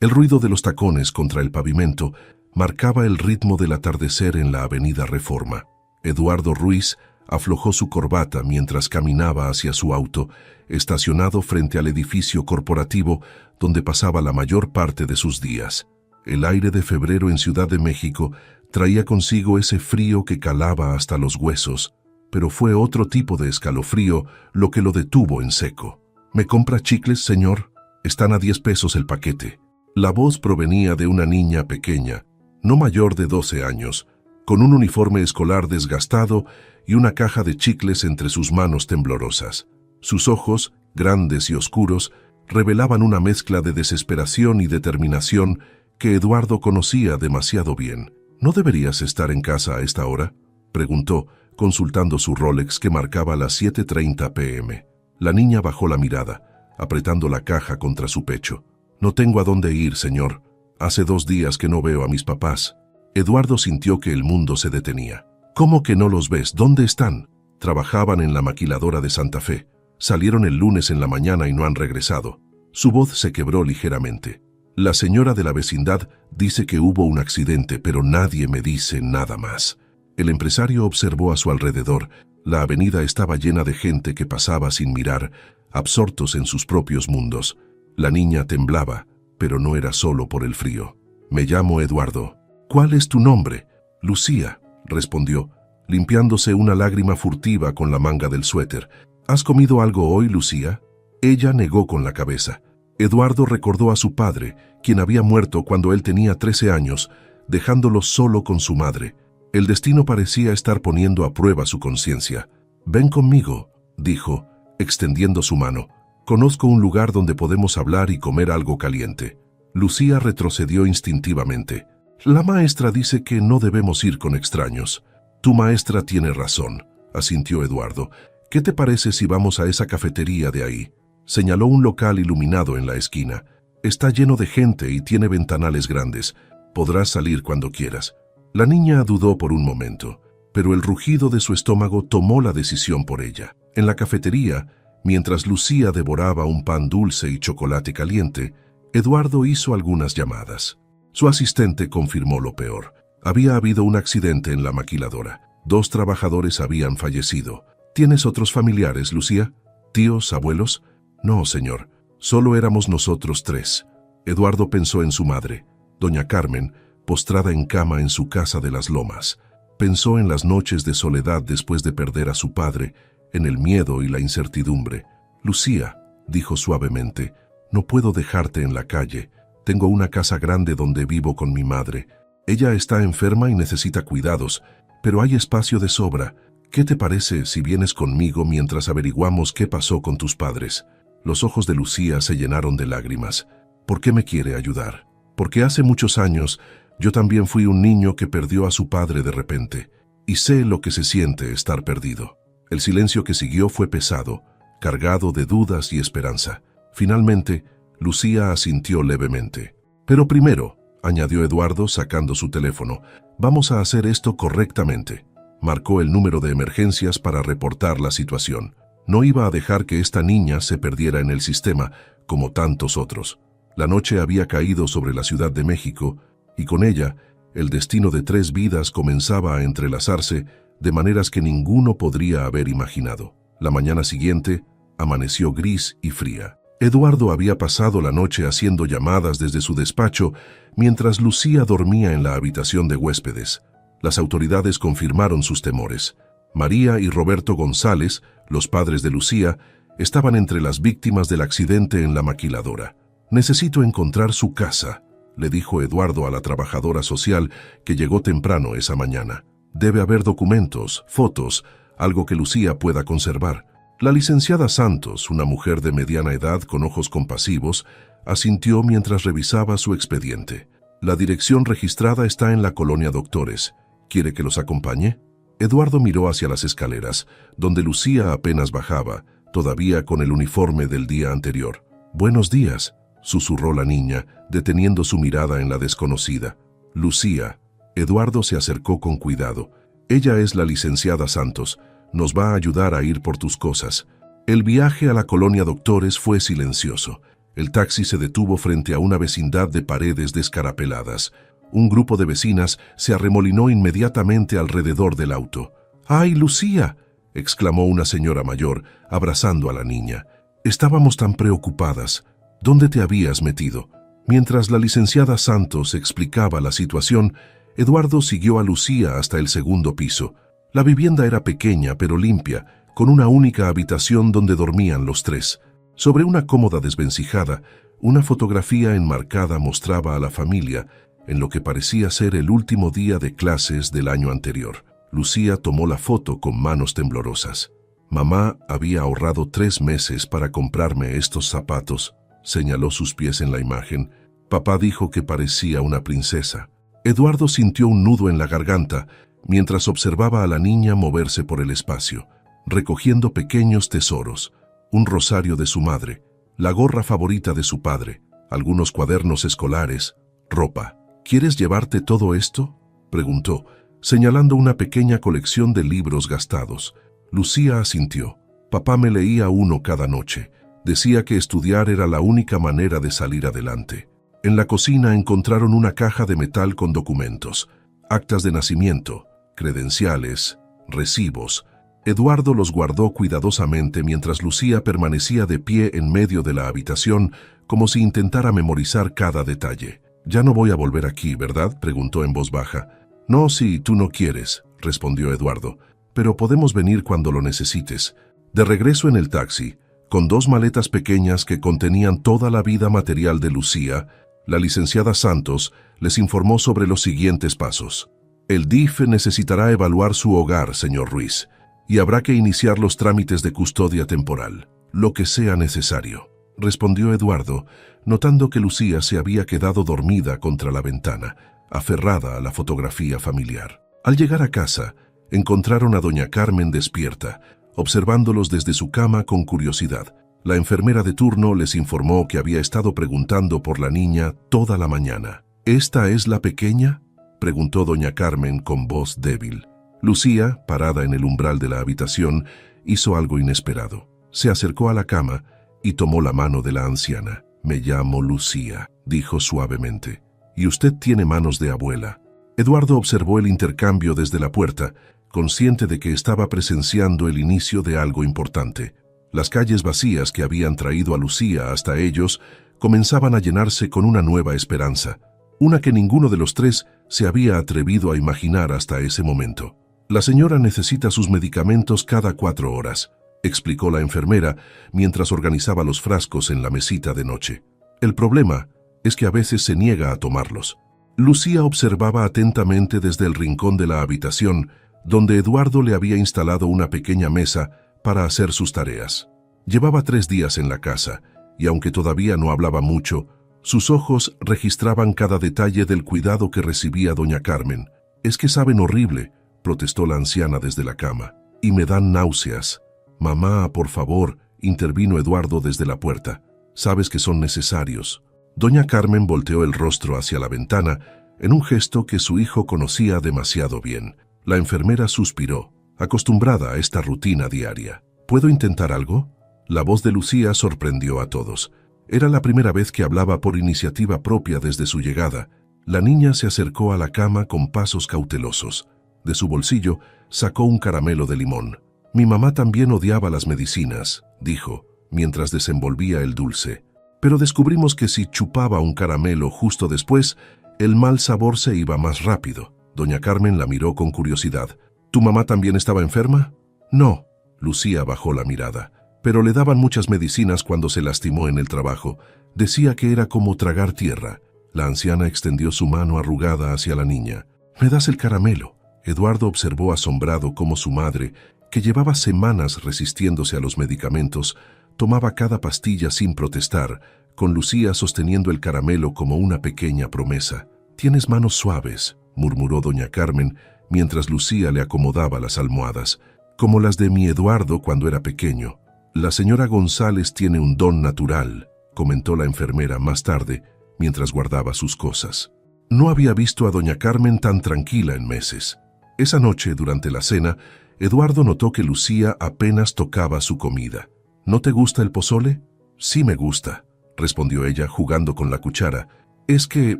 El ruido de los tacones contra el pavimento marcaba el ritmo del atardecer en la avenida Reforma. Eduardo Ruiz aflojó su corbata mientras caminaba hacia su auto, estacionado frente al edificio corporativo donde pasaba la mayor parte de sus días. El aire de febrero en Ciudad de México traía consigo ese frío que calaba hasta los huesos, pero fue otro tipo de escalofrío lo que lo detuvo en seco. ¿Me compra chicles, señor? Están a 10 pesos el paquete. La voz provenía de una niña pequeña, no mayor de 12 años, con un uniforme escolar desgastado y una caja de chicles entre sus manos temblorosas. Sus ojos, grandes y oscuros, revelaban una mezcla de desesperación y determinación que Eduardo conocía demasiado bien. ¿No deberías estar en casa a esta hora?, preguntó, consultando su Rolex que marcaba las 7:30 p.m. La niña bajó la mirada, apretando la caja contra su pecho. No tengo a dónde ir, señor. Hace 2 días que no veo a mis papás. Eduardo sintió que el mundo se detenía. ¿Cómo que no los ves? ¿Dónde están? Trabajaban en la maquiladora de Santa Fe. Salieron el lunes en la mañana y no han regresado. Su voz se quebró ligeramente. La señora de la vecindad dice que hubo un accidente, pero nadie me dice nada más. El empresario observó a su alrededor. La avenida estaba llena de gente que pasaba sin mirar, absortos en sus propios mundos. La niña temblaba, pero no era solo por el frío. Me llamo Eduardo. ¿Cuál es tu nombre? Lucía, respondió, limpiándose una lágrima furtiva con la manga del suéter. ¿Has comido algo hoy, Lucía? Ella negó con la cabeza. Eduardo recordó a su padre, quien había muerto cuando él tenía 13 años, dejándolo solo con su madre. El destino parecía estar poniendo a prueba su conciencia. Ven conmigo, dijo, extendiendo su mano. Conozco un lugar donde podemos hablar y comer algo caliente. Lucía retrocedió instintivamente. La maestra dice que no debemos ir con extraños. Tu maestra tiene razón, asintió Eduardo. ¿Qué te parece si vamos a esa cafetería de ahí? Señaló un local iluminado en la esquina. Está lleno de gente y tiene ventanales grandes. Podrás salir cuando quieras. La niña dudó por un momento, pero el rugido de su estómago tomó la decisión por ella. En la cafetería, mientras Lucía devoraba un pan dulce y chocolate caliente, Eduardo hizo algunas llamadas. Su asistente confirmó lo peor. Había habido un accidente en la maquiladora. 2 trabajadores habían fallecido. ¿Tienes otros familiares, Lucía? ¿Tíos, abuelos? No, señor. Solo éramos nosotros 3. Eduardo pensó en su madre, doña Carmen, postrada en cama en su casa de las Lomas. Pensó en las noches de soledad después de perder a su padre, en el miedo y la incertidumbre. Lucía, dijo suavemente, no puedo dejarte en la calle. Tengo una casa grande donde vivo con mi madre. Ella está enferma y necesita cuidados, pero hay espacio de sobra. ¿Qué te parece si vienes conmigo mientras averiguamos qué pasó con tus padres? Los ojos de Lucía se llenaron de lágrimas. ¿Por qué me quiere ayudar? Porque hace muchos años yo también fui un niño que perdió a su padre de repente, y sé lo que se siente estar perdido. El silencio que siguió fue pesado, cargado de dudas y esperanza. Finalmente, Lucía asintió levemente. Pero primero, añadió Eduardo sacando su teléfono, vamos a hacer esto correctamente. Marcó el número de emergencias para reportar la situación. No iba a dejar que esta niña se perdiera en el sistema, como tantos otros. La noche había caído sobre la Ciudad de México, y con ella, el destino de 3 vidas comenzaba a entrelazarse de maneras que ninguno podría haber imaginado. La mañana siguiente, amaneció gris y fría. Eduardo había pasado la noche haciendo llamadas desde su despacho, mientras Lucía dormía en la habitación de huéspedes. Las autoridades confirmaron sus temores. María y Roberto González, los padres de Lucía, estaban entre las víctimas del accidente en la maquiladora. Necesito encontrar su casa, le dijo Eduardo a la trabajadora social que llegó temprano esa mañana. Debe haber documentos, fotos, algo que Lucía pueda conservar. La licenciada Santos, una mujer de mediana edad con ojos compasivos, asintió mientras revisaba su expediente. La dirección registrada está en la colonia Doctores. ¿Quiere que los acompañe? Eduardo miró hacia las escaleras, donde Lucía apenas bajaba, todavía con el uniforme del día anterior. «Buenos días», susurró la niña, deteniendo su mirada en la desconocida. «Lucía». Eduardo se acercó con cuidado. «Ella es la licenciada Santos. Nos va a ayudar a ir por tus cosas». El viaje a la colonia Doctores fue silencioso. El taxi se detuvo frente a una vecindad de paredes descarapeladas. Un grupo de vecinas se arremolinó inmediatamente alrededor del auto. ¡Ay, Lucía!, exclamó una señora mayor, abrazando a la niña. Estábamos tan preocupadas. ¿Dónde te habías metido? Mientras la licenciada Santos explicaba la situación, Eduardo siguió a Lucía hasta el segundo piso. La vivienda era pequeña pero limpia, con una única habitación donde dormían los tres. Sobre una cómoda desvencijada, una fotografía enmarcada mostraba a la familia en lo que parecía ser el último día de clases del año anterior. Lucía tomó la foto con manos temblorosas. «Mamá había ahorrado 3 meses para comprarme estos zapatos», señaló sus pies en la imagen. Papá dijo que parecía una princesa. Eduardo sintió un nudo en la garganta mientras observaba a la niña moverse por el espacio, recogiendo pequeños tesoros, un rosario de su madre, la gorra favorita de su padre, algunos cuadernos escolares, ropa. «¿Quieres llevarte todo esto?», preguntó, señalando una pequeña colección de libros gastados. Lucía asintió. «Papá me leía uno cada noche. Decía que estudiar era la única manera de salir adelante». En la cocina encontraron una caja de metal con documentos, actas de nacimiento, credenciales, recibos. Eduardo los guardó cuidadosamente mientras Lucía permanecía de pie en medio de la habitación, como si intentara memorizar cada detalle. «Ya no voy a volver aquí, ¿verdad?», preguntó en voz baja. «No, si tú no quieres», respondió Eduardo, «pero podemos venir cuando lo necesites». De regreso en el taxi, con 2 maletas pequeñas que contenían toda la vida material de Lucía, la licenciada Santos les informó sobre los siguientes pasos. «El DIF necesitará evaluar su hogar, señor Ruiz, y habrá que iniciar los trámites de custodia temporal, lo que sea necesario», respondió Eduardo, notando que Lucía se había quedado dormida contra la ventana, aferrada a la fotografía familiar. Al llegar a casa, encontraron a doña Carmen despierta, observándolos desde su cama con curiosidad. La enfermera de turno les informó que había estado preguntando por la niña toda la mañana. «¿Esta es la pequeña?», preguntó doña Carmen con voz débil. Lucía, parada en el umbral de la habitación, hizo algo inesperado. Se acercó a la cama y tomó la mano de la anciana. «Me llamo Lucía», dijo suavemente. «Y usted tiene manos de abuela». Eduardo observó el intercambio desde la puerta, consciente de que estaba presenciando el inicio de algo importante. Las calles vacías que habían traído a Lucía hasta ellos comenzaban a llenarse con una nueva esperanza, una que ninguno de los tres se había atrevido a imaginar hasta ese momento. «La señora necesita sus medicamentos cada 4 horas», explicó la enfermera mientras organizaba los frascos en la mesita de noche. «El problema es que a veces se niega a tomarlos». Lucía observaba atentamente desde el rincón de la habitación, donde Eduardo le había instalado una pequeña mesa para hacer sus tareas. Llevaba 3 días en la casa, y aunque todavía no hablaba mucho, sus ojos registraban cada detalle del cuidado que recibía doña Carmen. «Es que saben horrible», protestó la anciana desde la cama, «y me dan náuseas». «Mamá, por favor», intervino Eduardo desde la puerta. «Sabes que son necesarios». Doña Carmen volteó el rostro hacia la ventana en un gesto que su hijo conocía demasiado bien. La enfermera suspiró, acostumbrada a esta rutina diaria. «¿Puedo intentar algo?». La voz de Lucía sorprendió a todos. Era la primera vez que hablaba por iniciativa propia desde su llegada. La niña se acercó a la cama con pasos cautelosos. De su bolsillo sacó un caramelo de limón. «Mi mamá también odiaba las medicinas», dijo, mientras desenvolvía el dulce. «Pero descubrimos que si chupaba un caramelo justo después, el mal sabor se iba más rápido». Doña Carmen la miró con curiosidad. «¿Tu mamá también estaba enferma?». «No». Lucía bajó la mirada. «Pero le daban muchas medicinas cuando se lastimó en el trabajo. Decía que era como tragar tierra». La anciana extendió su mano arrugada hacia la niña. «¿Me das el caramelo?». Eduardo observó asombrado cómo su madre, que llevaba semanas resistiéndose a los medicamentos, tomaba cada pastilla sin protestar, con Lucía sosteniendo el caramelo como una pequeña promesa. «Tienes manos suaves», murmuró doña Carmen, mientras Lucía le acomodaba las almohadas, «como las de mi Eduardo cuando era pequeño». «La señora González tiene un don natural», comentó la enfermera más tarde, mientras guardaba sus cosas. No había visto a doña Carmen tan tranquila en meses. Esa noche, durante la cena, Eduardo notó que Lucía apenas tocaba su comida. «¿No te gusta el pozole?». «Sí me gusta», respondió ella jugando con la cuchara. «Es que,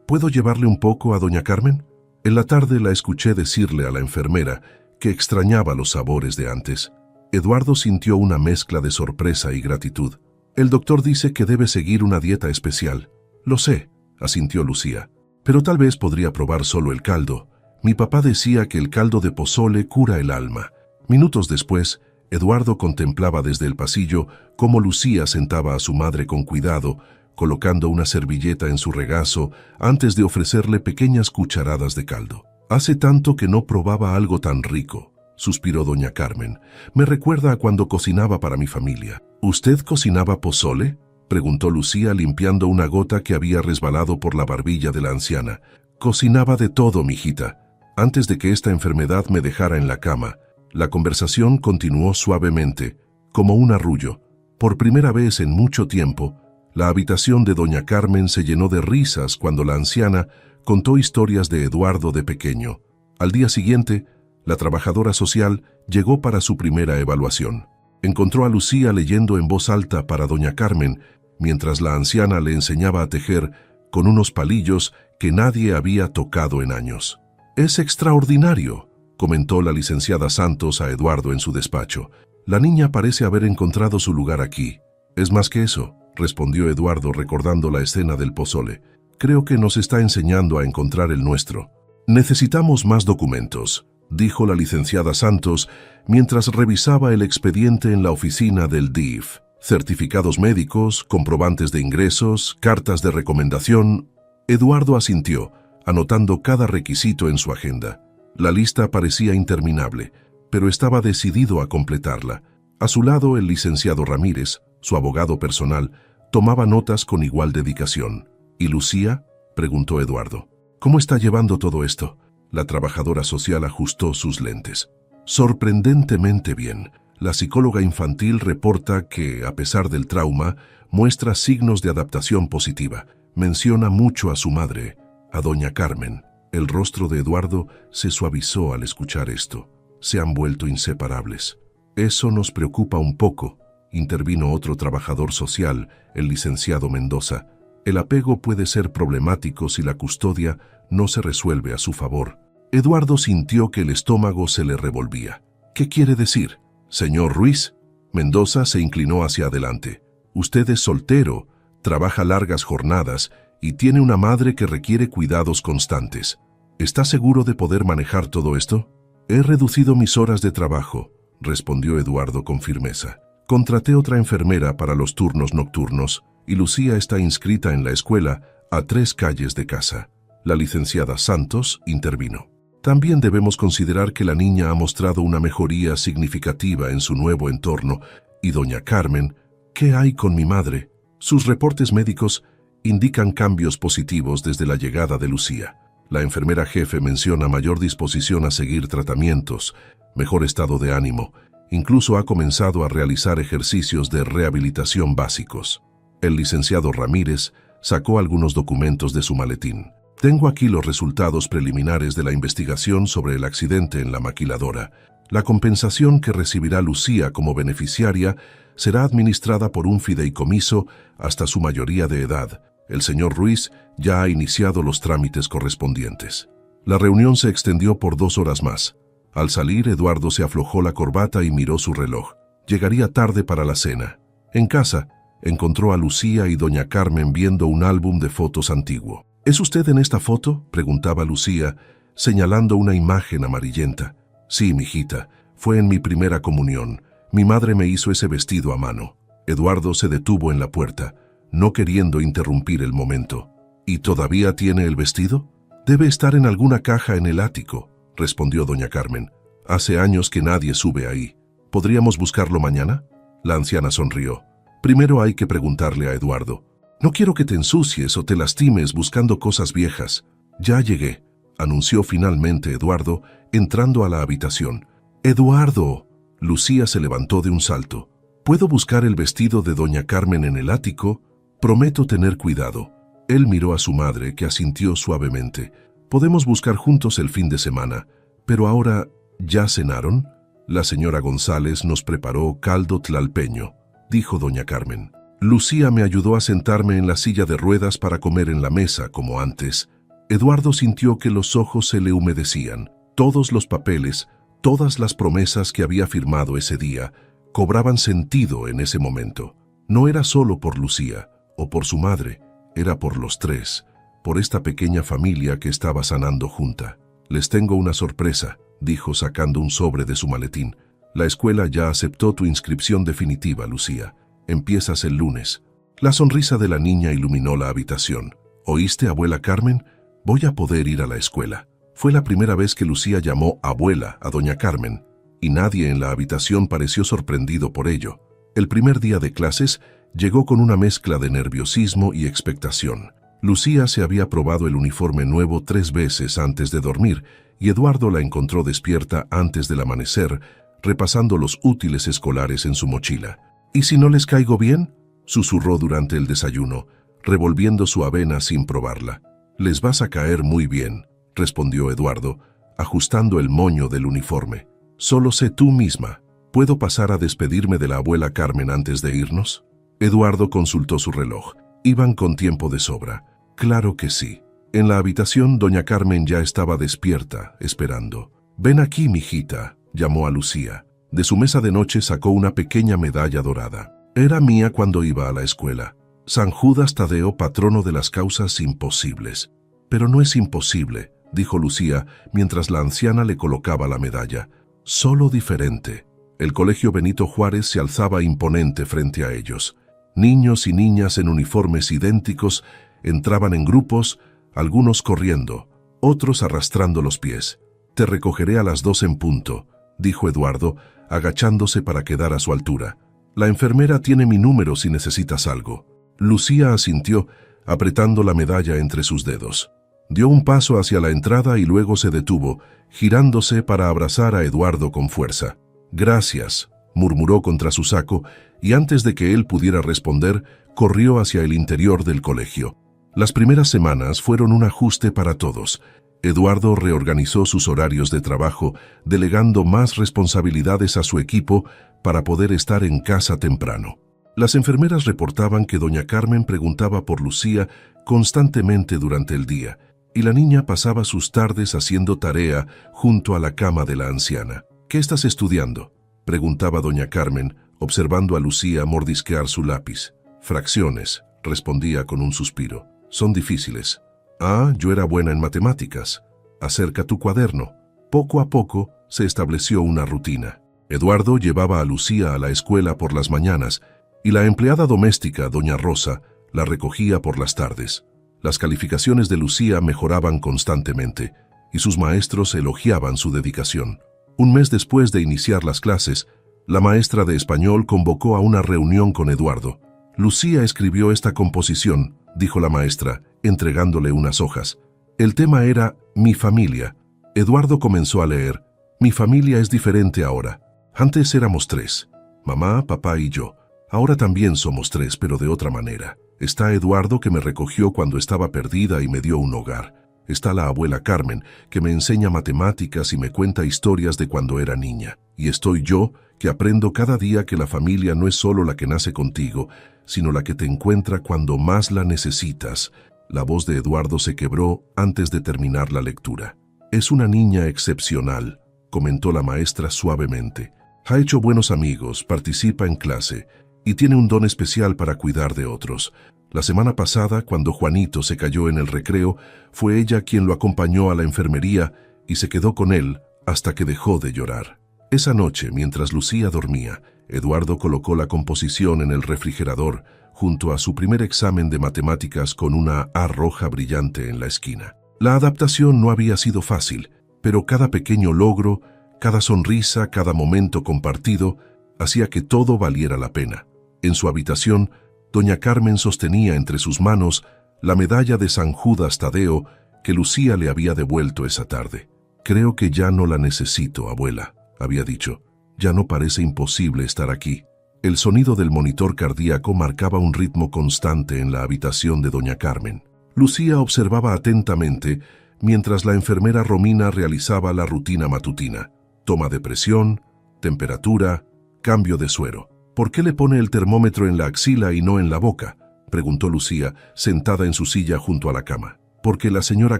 ¿puedo llevarle un poco a doña Carmen?» En la tarde la escuché decirle a la enfermera que extrañaba los sabores de antes. Eduardo sintió una mezcla de sorpresa y gratitud. «El doctor dice que debe seguir una dieta especial». «Lo sé», asintió Lucía, «pero tal vez podría probar solo el caldo. Mi papá decía que el caldo de pozole cura el alma». Minutos después, Eduardo contemplaba desde el pasillo cómo Lucía sentaba a su madre con cuidado, colocando una servilleta en su regazo antes de ofrecerle pequeñas cucharadas de caldo. «Hace tanto que no probaba algo tan rico», suspiró doña Carmen. «Me recuerda a cuando cocinaba para mi familia». «¿Usted cocinaba pozole?», preguntó Lucía limpiando una gota que había resbalado por la barbilla de la anciana. «Cocinaba de todo, mijita, antes de que esta enfermedad me dejara en la cama». La conversación continuó suavemente, como un arrullo. Por primera vez en mucho tiempo, la habitación de doña Carmen se llenó de risas cuando la anciana contó historias de Eduardo de pequeño. Al día siguiente, la trabajadora social llegó para su primera evaluación. Encontró a Lucía leyendo en voz alta para doña Carmen, mientras la anciana le enseñaba a tejer con unos palillos que nadie había tocado en años. «Es extraordinario», comentó la licenciada Santos a Eduardo en su despacho. «La niña parece haber encontrado su lugar aquí». «Es más que eso», respondió Eduardo recordando la escena del pozole. «Creo que nos está enseñando a encontrar el nuestro». «Necesitamos más documentos», dijo la licenciada Santos mientras revisaba el expediente en la oficina del DIF. «Certificados médicos, comprobantes de ingresos, cartas de recomendación». Eduardo asintió, anotando cada requisito en su agenda. La lista parecía interminable, pero estaba decidido a completarla. A su lado, el licenciado Ramírez, su abogado personal, tomaba notas con igual dedicación. «¿Y Lucía?», preguntó Eduardo. «¿Cómo está llevando todo esto?». La trabajadora social ajustó sus lentes. «Sorprendentemente bien. La psicóloga infantil reporta que, a pesar del trauma, muestra signos de adaptación positiva. Menciona mucho a su madre, a doña Carmen». El rostro de Eduardo se suavizó al escuchar esto. «Se han vuelto inseparables». «Eso nos preocupa un poco», intervino otro trabajador social, el licenciado Mendoza. «El apego puede ser problemático si la custodia no se resuelve a su favor». Eduardo sintió que el estómago se le revolvía. «¿Qué quiere decir, señor Ruiz?». Mendoza se inclinó hacia adelante. «Usted es soltero, trabaja largas jornadas y tiene una madre que requiere cuidados constantes. ¿Está seguro de poder manejar todo esto?». «He reducido mis horas de trabajo», respondió Eduardo con firmeza. «Contraté otra enfermera para los turnos nocturnos y Lucía está inscrita en la escuela a 3 calles de casa». La licenciada Santos intervino. «También debemos considerar que la niña ha mostrado una mejoría significativa en su nuevo entorno. Y doña Carmen, ¿qué hay con mi madre?». «Sus reportes médicos indican cambios positivos desde la llegada de Lucía. La enfermera jefe menciona mayor disposición a seguir tratamientos, mejor estado de ánimo, incluso ha comenzado a realizar ejercicios de rehabilitación básicos». El licenciado Ramírez sacó algunos documentos de su maletín. «Tengo aquí los resultados preliminares de la investigación sobre el accidente en la maquiladora. La compensación que recibirá Lucía como beneficiaria será administrada por un fideicomiso hasta su mayoría de edad. El señor Ruiz ya ha iniciado los trámites correspondientes». La reunión se extendió por 2 horas más. Al salir, Eduardo se aflojó la corbata y miró su reloj. Llegaría tarde para la cena. En casa, encontró a Lucía y doña Carmen viendo un álbum de fotos antiguo. «¿Es usted en esta foto?», preguntaba Lucía, señalando una imagen amarillenta. «Sí, mijita, fue en mi primera comunión. Mi madre me hizo ese vestido a mano». Eduardo se detuvo en la puerta, no queriendo interrumpir el momento. «¿Y todavía tiene el vestido?». «Debe estar en alguna caja en el ático», respondió doña Carmen. «Hace años que nadie sube ahí. ¿Podríamos buscarlo mañana?». La anciana sonrió. «Primero hay que preguntarle a Eduardo. No quiero que te ensucies o te lastimes buscando cosas viejas». «Ya llegué», anunció finalmente Eduardo, entrando a la habitación. «Eduardo». Lucía se levantó de un salto. «¿Puedo buscar el vestido de doña Carmen en el ático? Prometo tener cuidado». Él miró a su madre, que asintió suavemente. «Podemos buscar juntos el fin de semana. Pero ahora, ¿ya cenaron?». «La señora González nos preparó caldo tlalpeño», dijo doña Carmen. Lucía me ayudó a sentarme en la silla de ruedas para comer en la mesa, como antes. Eduardo sintió que los ojos se le humedecían. Todos los papeles, todas las promesas que había firmado ese día, cobraban sentido en ese momento. No era solo por Lucía o por su madre, era por los tres, por esta pequeña familia que estaba sanando junta. «Les tengo una sorpresa», dijo sacando un sobre de su maletín. «La escuela ya aceptó tu inscripción definitiva, Lucía. Empiezas el lunes». La sonrisa de la niña iluminó la habitación. «¿Oíste, abuela Carmen? Voy a poder ir a la escuela». Fue la primera vez que Lucía llamó abuela a doña Carmen, y nadie en la habitación pareció sorprendido por ello. El primer día de clases llegó con una mezcla de nerviosismo y expectación. Lucía se había probado el uniforme nuevo 3 veces antes de dormir, y Eduardo la encontró despierta antes del amanecer, repasando los útiles escolares en su mochila. «¿Y si no les caigo bien?», susurró durante el desayuno, revolviendo su avena sin probarla. «Les vas a caer muy bien», respondió Eduardo, ajustando el moño del uniforme. «Solo sé tú misma. ¿Puedo pasar a despedirme de la abuela Carmen antes de irnos?» Eduardo consultó su reloj. Iban con tiempo de sobra. Claro que sí. En la habitación, doña Carmen ya estaba despierta, esperando. «Ven aquí, mijita», llamó a Lucía. De su mesa de noche sacó una pequeña medalla dorada. «Era mía cuando iba a la escuela. San Judas Tadeo, patrono de las causas imposibles». «Pero no es imposible», dijo Lucía mientras la anciana le colocaba la medalla. «Solo diferente». El colegio Benito Juárez se alzaba imponente frente a ellos. Niños y niñas en uniformes idénticos entraban en grupos, algunos corriendo, otros arrastrando los pies. «Te recogeré a las 2 en punto», dijo Eduardo, agachándose para quedar a su altura. «La enfermera tiene mi número si necesitas algo». Lucía asintió, apretando la medalla entre sus dedos. Dio un paso hacia la entrada y luego se detuvo, girándose para abrazar a Eduardo con fuerza. «Gracias», murmuró contra su saco, y antes de que él pudiera responder, corrió hacia el interior del colegio. Las primeras semanas fueron un ajuste para todos. Eduardo reorganizó sus horarios de trabajo, delegando más responsabilidades a su equipo para poder estar en casa temprano. Las enfermeras reportaban que doña Carmen preguntaba por Lucía constantemente durante el día, y la niña pasaba sus tardes haciendo tarea junto a la cama de la anciana. «¿Qué estás estudiando?», preguntaba doña Carmen, observando a Lucía mordisquear su lápiz. «Fracciones», respondía con un suspiro. «Son difíciles». «Ah, yo era buena en matemáticas». «Acerca tu cuaderno». Poco a poco se estableció una rutina. Eduardo llevaba a Lucía a la escuela por las mañanas y la empleada doméstica, doña Rosa, la recogía por las tardes. Las calificaciones de Lucía mejoraban constantemente y sus maestros elogiaban su dedicación. Un mes después de iniciar las clases, la maestra de español convocó a una reunión con Eduardo. «Lucía escribió esta composición», dijo la maestra, entregándole unas hojas. El tema era «Mi familia». Eduardo comenzó a leer. «Mi familia es diferente ahora. Antes éramos 3, mamá, papá y yo. Ahora también somos 3, pero de otra manera. Está Eduardo, que me recogió cuando estaba perdida y me dio un hogar. Está la abuela Carmen, que me enseña matemáticas y me cuenta historias de cuando era niña. Y estoy yo, que aprendo cada día que la familia no es solo la que nace contigo, sino la que te encuentra cuando más la necesitas». La voz de Eduardo se quebró antes de terminar la lectura. «Es una niña excepcional», comentó la maestra suavemente. «Ha hecho buenos amigos, participa en clase y tiene un don especial para cuidar de otros. La semana pasada, cuando Juanito se cayó en el recreo, fue ella quien lo acompañó a la enfermería y se quedó con él hasta que dejó de llorar». Esa noche, mientras Lucía dormía, Eduardo colocó la composición en el refrigerador junto a su primer examen de matemáticas con una A roja brillante en la esquina. La adaptación no había sido fácil, pero cada pequeño logro, cada sonrisa, cada momento compartido, hacía que todo valiera la pena. En su habitación, doña Carmen sostenía entre sus manos la medalla de San Judas Tadeo que Lucía le había devuelto esa tarde. «Creo que ya no la necesito, abuela», había dicho. «Ya no parece imposible estar aquí». El sonido del monitor cardíaco marcaba un ritmo constante en la habitación de doña Carmen. Lucía observaba atentamente mientras la enfermera Romina realizaba la rutina matutina. Toma de presión, temperatura, cambio de suero. ¿Por qué le pone el termómetro en la axila y no en la boca?, preguntó Lucía, sentada en su silla junto a la cama. Porque la señora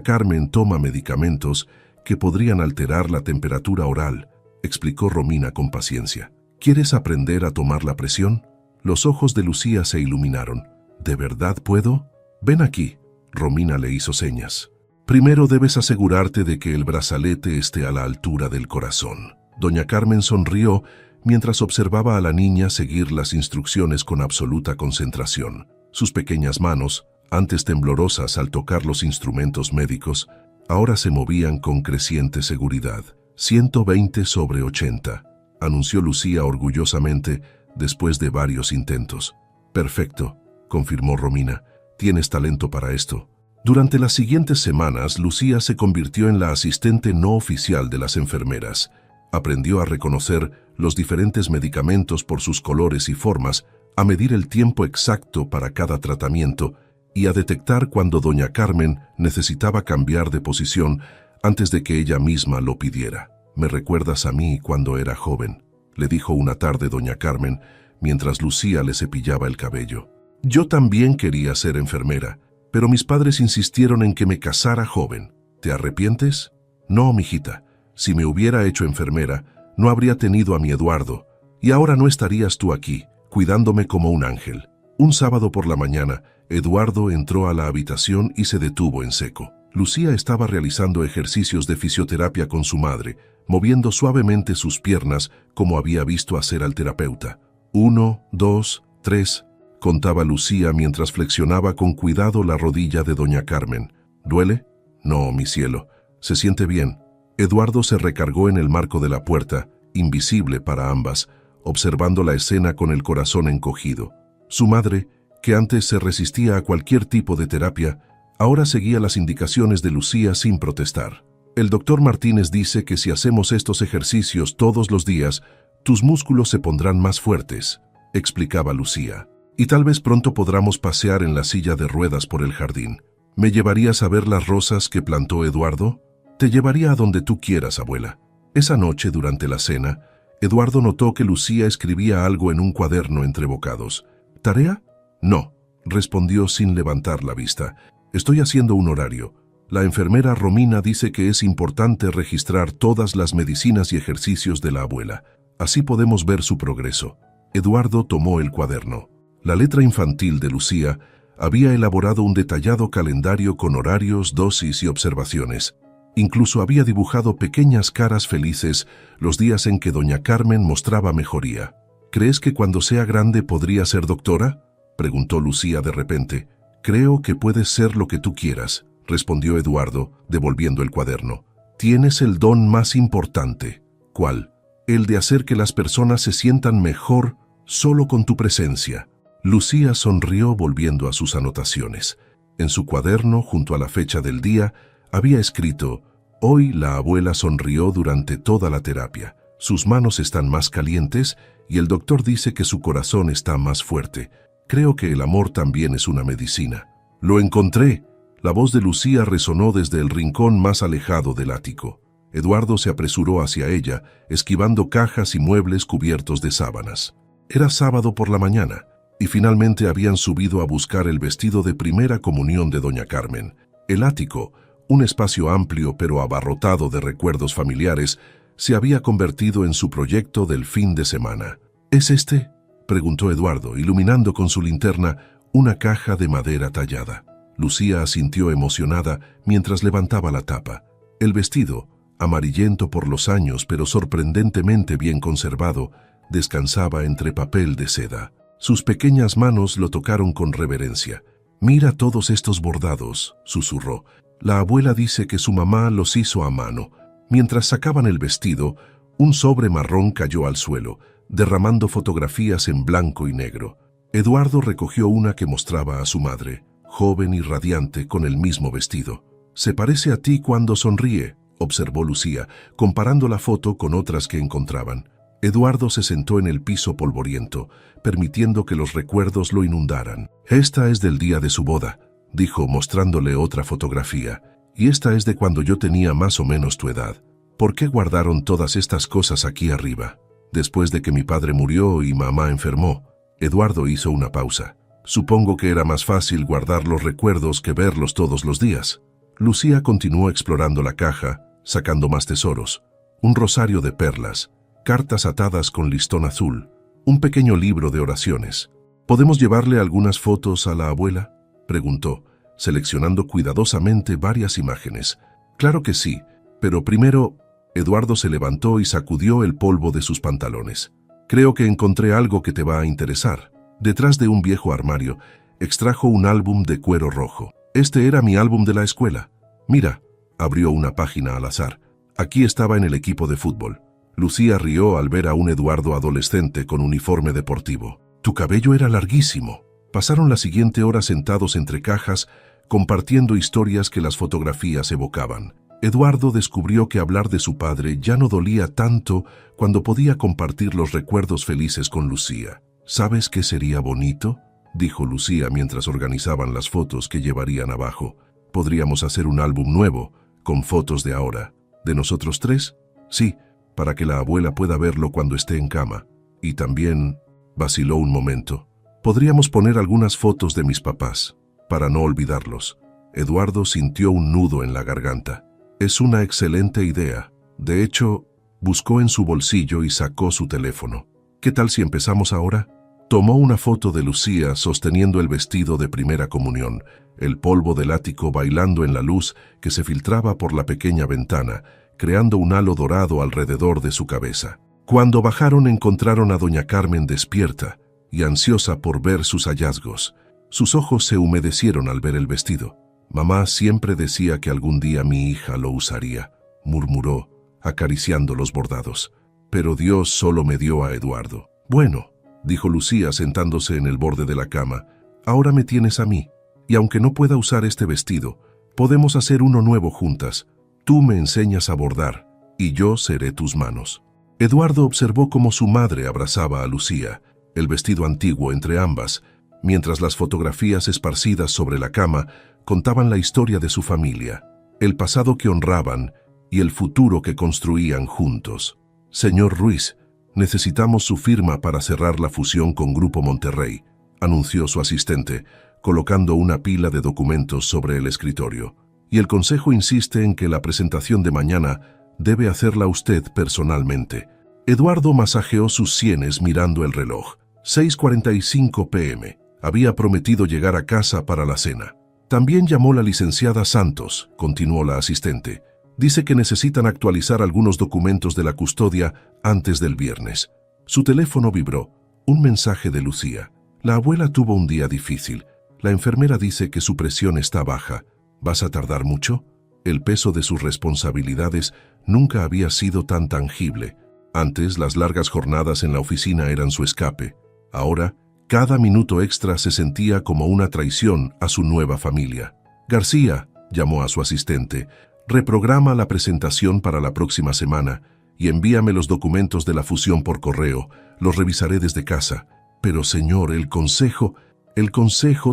Carmen toma medicamentos que podrían alterar la temperatura oral, explicó Romina con paciencia. ¿Quieres aprender a tomar la presión? Los ojos de Lucía se iluminaron. ¿De verdad puedo? Ven aquí. Romina le hizo señas. Primero debes asegurarte de que el brazalete esté a la altura del corazón. Doña Carmen sonrió mientras observaba a la niña seguir las instrucciones con absoluta concentración. Sus pequeñas manos, antes temblorosas al tocar los instrumentos médicos, ahora se movían con creciente seguridad. 120/80, anunció Lucía orgullosamente después de varios intentos. Perfecto, confirmó Romina. Tienes talento para esto. Durante las siguientes semanas, Lucía se convirtió en la asistente no oficial de las enfermeras. Aprendió a reconocer los diferentes medicamentos por sus colores y formas, a medir el tiempo exacto para cada tratamiento y a detectar cuando doña Carmen necesitaba cambiar de posición antes de que ella misma lo pidiera. «Me recuerdas a mí cuando era joven», le dijo una tarde doña Carmen mientras Lucía le cepillaba el cabello. «Yo también quería ser enfermera, pero mis padres insistieron en que me casara joven. ¿Te arrepientes?» «No, mijita. Si me hubiera hecho enfermera, no habría tenido a mi Eduardo, y ahora no estarías tú aquí, cuidándome como un ángel». Un sábado por la mañana, Eduardo entró a la habitación y se detuvo en seco. Lucía estaba realizando ejercicios de fisioterapia con su madre, moviendo suavemente sus piernas como había visto hacer al terapeuta. 1, 2, 3, contaba Lucía mientras flexionaba con cuidado la rodilla de doña Carmen. ¿Duele? No, mi cielo. Se siente bien. Eduardo se recargó en el marco de la puerta, invisible para ambas, observando la escena con el corazón encogido. Su madre, que antes se resistía a cualquier tipo de terapia, ahora seguía las indicaciones de Lucía sin protestar. El doctor Martínez dice que si hacemos estos ejercicios todos los días, tus músculos se pondrán más fuertes, explicaba Lucía. Y tal vez pronto podamos pasear en la silla de ruedas por el jardín. ¿Me llevarías a ver las rosas que plantó Eduardo? Te llevaría a donde tú quieras, abuela. Esa noche, durante la cena, Eduardo notó que Lucía escribía algo en un cuaderno entre bocados. ¿Tarea? No, respondió sin levantar la vista. Estoy haciendo un horario. La enfermera Romina dice que es importante registrar todas las medicinas y ejercicios de la abuela. Así podemos ver su progreso. Eduardo tomó el cuaderno. La letra infantil de Lucía había elaborado un detallado calendario con horarios, dosis y observaciones. Incluso había dibujado pequeñas caras felices los días en que doña Carmen mostraba mejoría. ¿Crees que cuando sea grande podría ser doctora?, preguntó Lucía de repente. «Creo que puedes ser lo que tú quieras», respondió Eduardo, devolviendo el cuaderno. «Tienes el don más importante». «¿Cuál?» «El de hacer que las personas se sientan mejor solo con tu presencia». Lucía sonrió volviendo a sus anotaciones. En su cuaderno, junto a la fecha del día, había escrito: «Hoy la abuela sonrió durante toda la terapia. Sus manos están más calientes y el doctor dice que su corazón está más fuerte. Creo que el amor también es una medicina». «Lo encontré». La voz de Lucía resonó desde el rincón más alejado del ático. Eduardo se apresuró hacia ella, esquivando cajas y muebles cubiertos de sábanas. Era sábado por la mañana, y finalmente habían subido a buscar el vestido de primera comunión de doña Carmen. El ático, un espacio amplio pero abarrotado de recuerdos familiares, se había convertido en su proyecto del fin de semana. «¿Es este?», preguntó Eduardo, iluminando con su linterna una caja de madera tallada. Lucía asintió emocionada mientras levantaba la tapa. El vestido, amarillento por los años pero sorprendentemente bien conservado, descansaba entre papel de seda. Sus pequeñas manos lo tocaron con reverencia. «Mira todos estos bordados», susurró. «La abuela dice que su mamá los hizo a mano». Mientras sacaban el vestido, un sobre marrón cayó al suelo, derramando fotografías en blanco y negro. Eduardo recogió una que mostraba a su madre, joven y radiante, con el mismo vestido. «Se parece a ti cuando sonríe», observó Lucía, comparando la foto con otras que encontraban. Eduardo se sentó en el piso polvoriento, permitiendo que los recuerdos lo inundaran. «Esta es del día de su boda», dijo mostrándole otra fotografía. «Y esta es de cuando yo tenía más o menos tu edad. ¿Por qué guardaron todas estas cosas aquí arriba?». Después de que mi padre murió y mamá enfermó, Eduardo hizo una pausa. Supongo que era más fácil guardar los recuerdos que verlos todos los días. Lucía continuó explorando la caja, sacando más tesoros. Un rosario de perlas, cartas atadas con listón azul, un pequeño libro de oraciones. ¿Podemos llevarle algunas fotos a la abuela?, preguntó, seleccionando cuidadosamente varias imágenes. Claro que sí, pero primero, Eduardo se levantó y sacudió el polvo de sus pantalones. Creo que encontré algo que te va a interesar. Detrás de un viejo armario, extrajo un álbum de cuero rojo. Este era mi álbum de la escuela. Mira, abrió una página al azar. Aquí estaba en el equipo de fútbol. Lucía rió al ver a un Eduardo adolescente con uniforme deportivo. Tu cabello era larguísimo. Pasaron la siguiente hora sentados entre cajas, compartiendo historias que las fotografías evocaban. Eduardo descubrió que hablar de su padre ya no dolía tanto cuando podía compartir los recuerdos felices con Lucía. ¿Sabes qué sería bonito?, dijo Lucía mientras organizaban las fotos que llevarían abajo. Podríamos hacer un álbum nuevo, con fotos de ahora. ¿De nosotros tres? Sí, para que la abuela pueda verlo cuando esté en cama. Y también, vaciló un momento, podríamos poner algunas fotos de mis papás, para no olvidarlos. Eduardo sintió un nudo en la garganta. Es una excelente idea. De hecho, buscó en su bolsillo y sacó su teléfono. ¿Qué tal si empezamos ahora? Tomó una foto de Lucía sosteniendo el vestido de primera comunión, el polvo del ático bailando en la luz que se filtraba por la pequeña ventana, creando un halo dorado alrededor de su cabeza. Cuando bajaron encontraron a doña Carmen despierta y ansiosa por ver sus hallazgos. Sus ojos se humedecieron al ver el vestido. Mamá siempre decía que algún día mi hija lo usaría, murmuró, acariciando los bordados. Pero Dios solo me dio a Eduardo. Bueno, dijo Lucía sentándose en el borde de la cama, ahora me tienes a mí, y aunque no pueda usar este vestido, podemos hacer uno nuevo juntas. Tú me enseñas a bordar, y yo seré tus manos. Eduardo observó cómo su madre abrazaba a Lucía, el vestido antiguo entre ambas, mientras las fotografías esparcidas sobre la cama contaban la historia de su familia, el pasado que honraban y el futuro que construían juntos. Señor Ruiz, necesitamos su firma para cerrar la fusión con Grupo Monterrey, anunció su asistente, colocando una pila de documentos sobre el escritorio. Y el consejo insiste en que la presentación de mañana debe hacerla usted personalmente. Eduardo masajeó sus sienes mirando el reloj. 6:45 p.m. Había prometido llegar a casa para la cena. También llamó la licenciada Santos, continuó la asistente. Dice que necesitan actualizar algunos documentos de la custodia antes del viernes. Su teléfono vibró. Un mensaje de Lucía. La abuela tuvo un día difícil. La enfermera dice que su presión está baja. ¿Vas a tardar mucho? El peso de sus responsabilidades nunca había sido tan tangible. Antes, las largas jornadas en la oficina eran su escape. Ahora, cada minuto extra se sentía como una traición a su nueva familia. García, llamó a su asistente, reprograma la presentación para la próxima semana y envíame los documentos de la fusión por correo. Los revisaré desde casa. Pero, señor, el consejo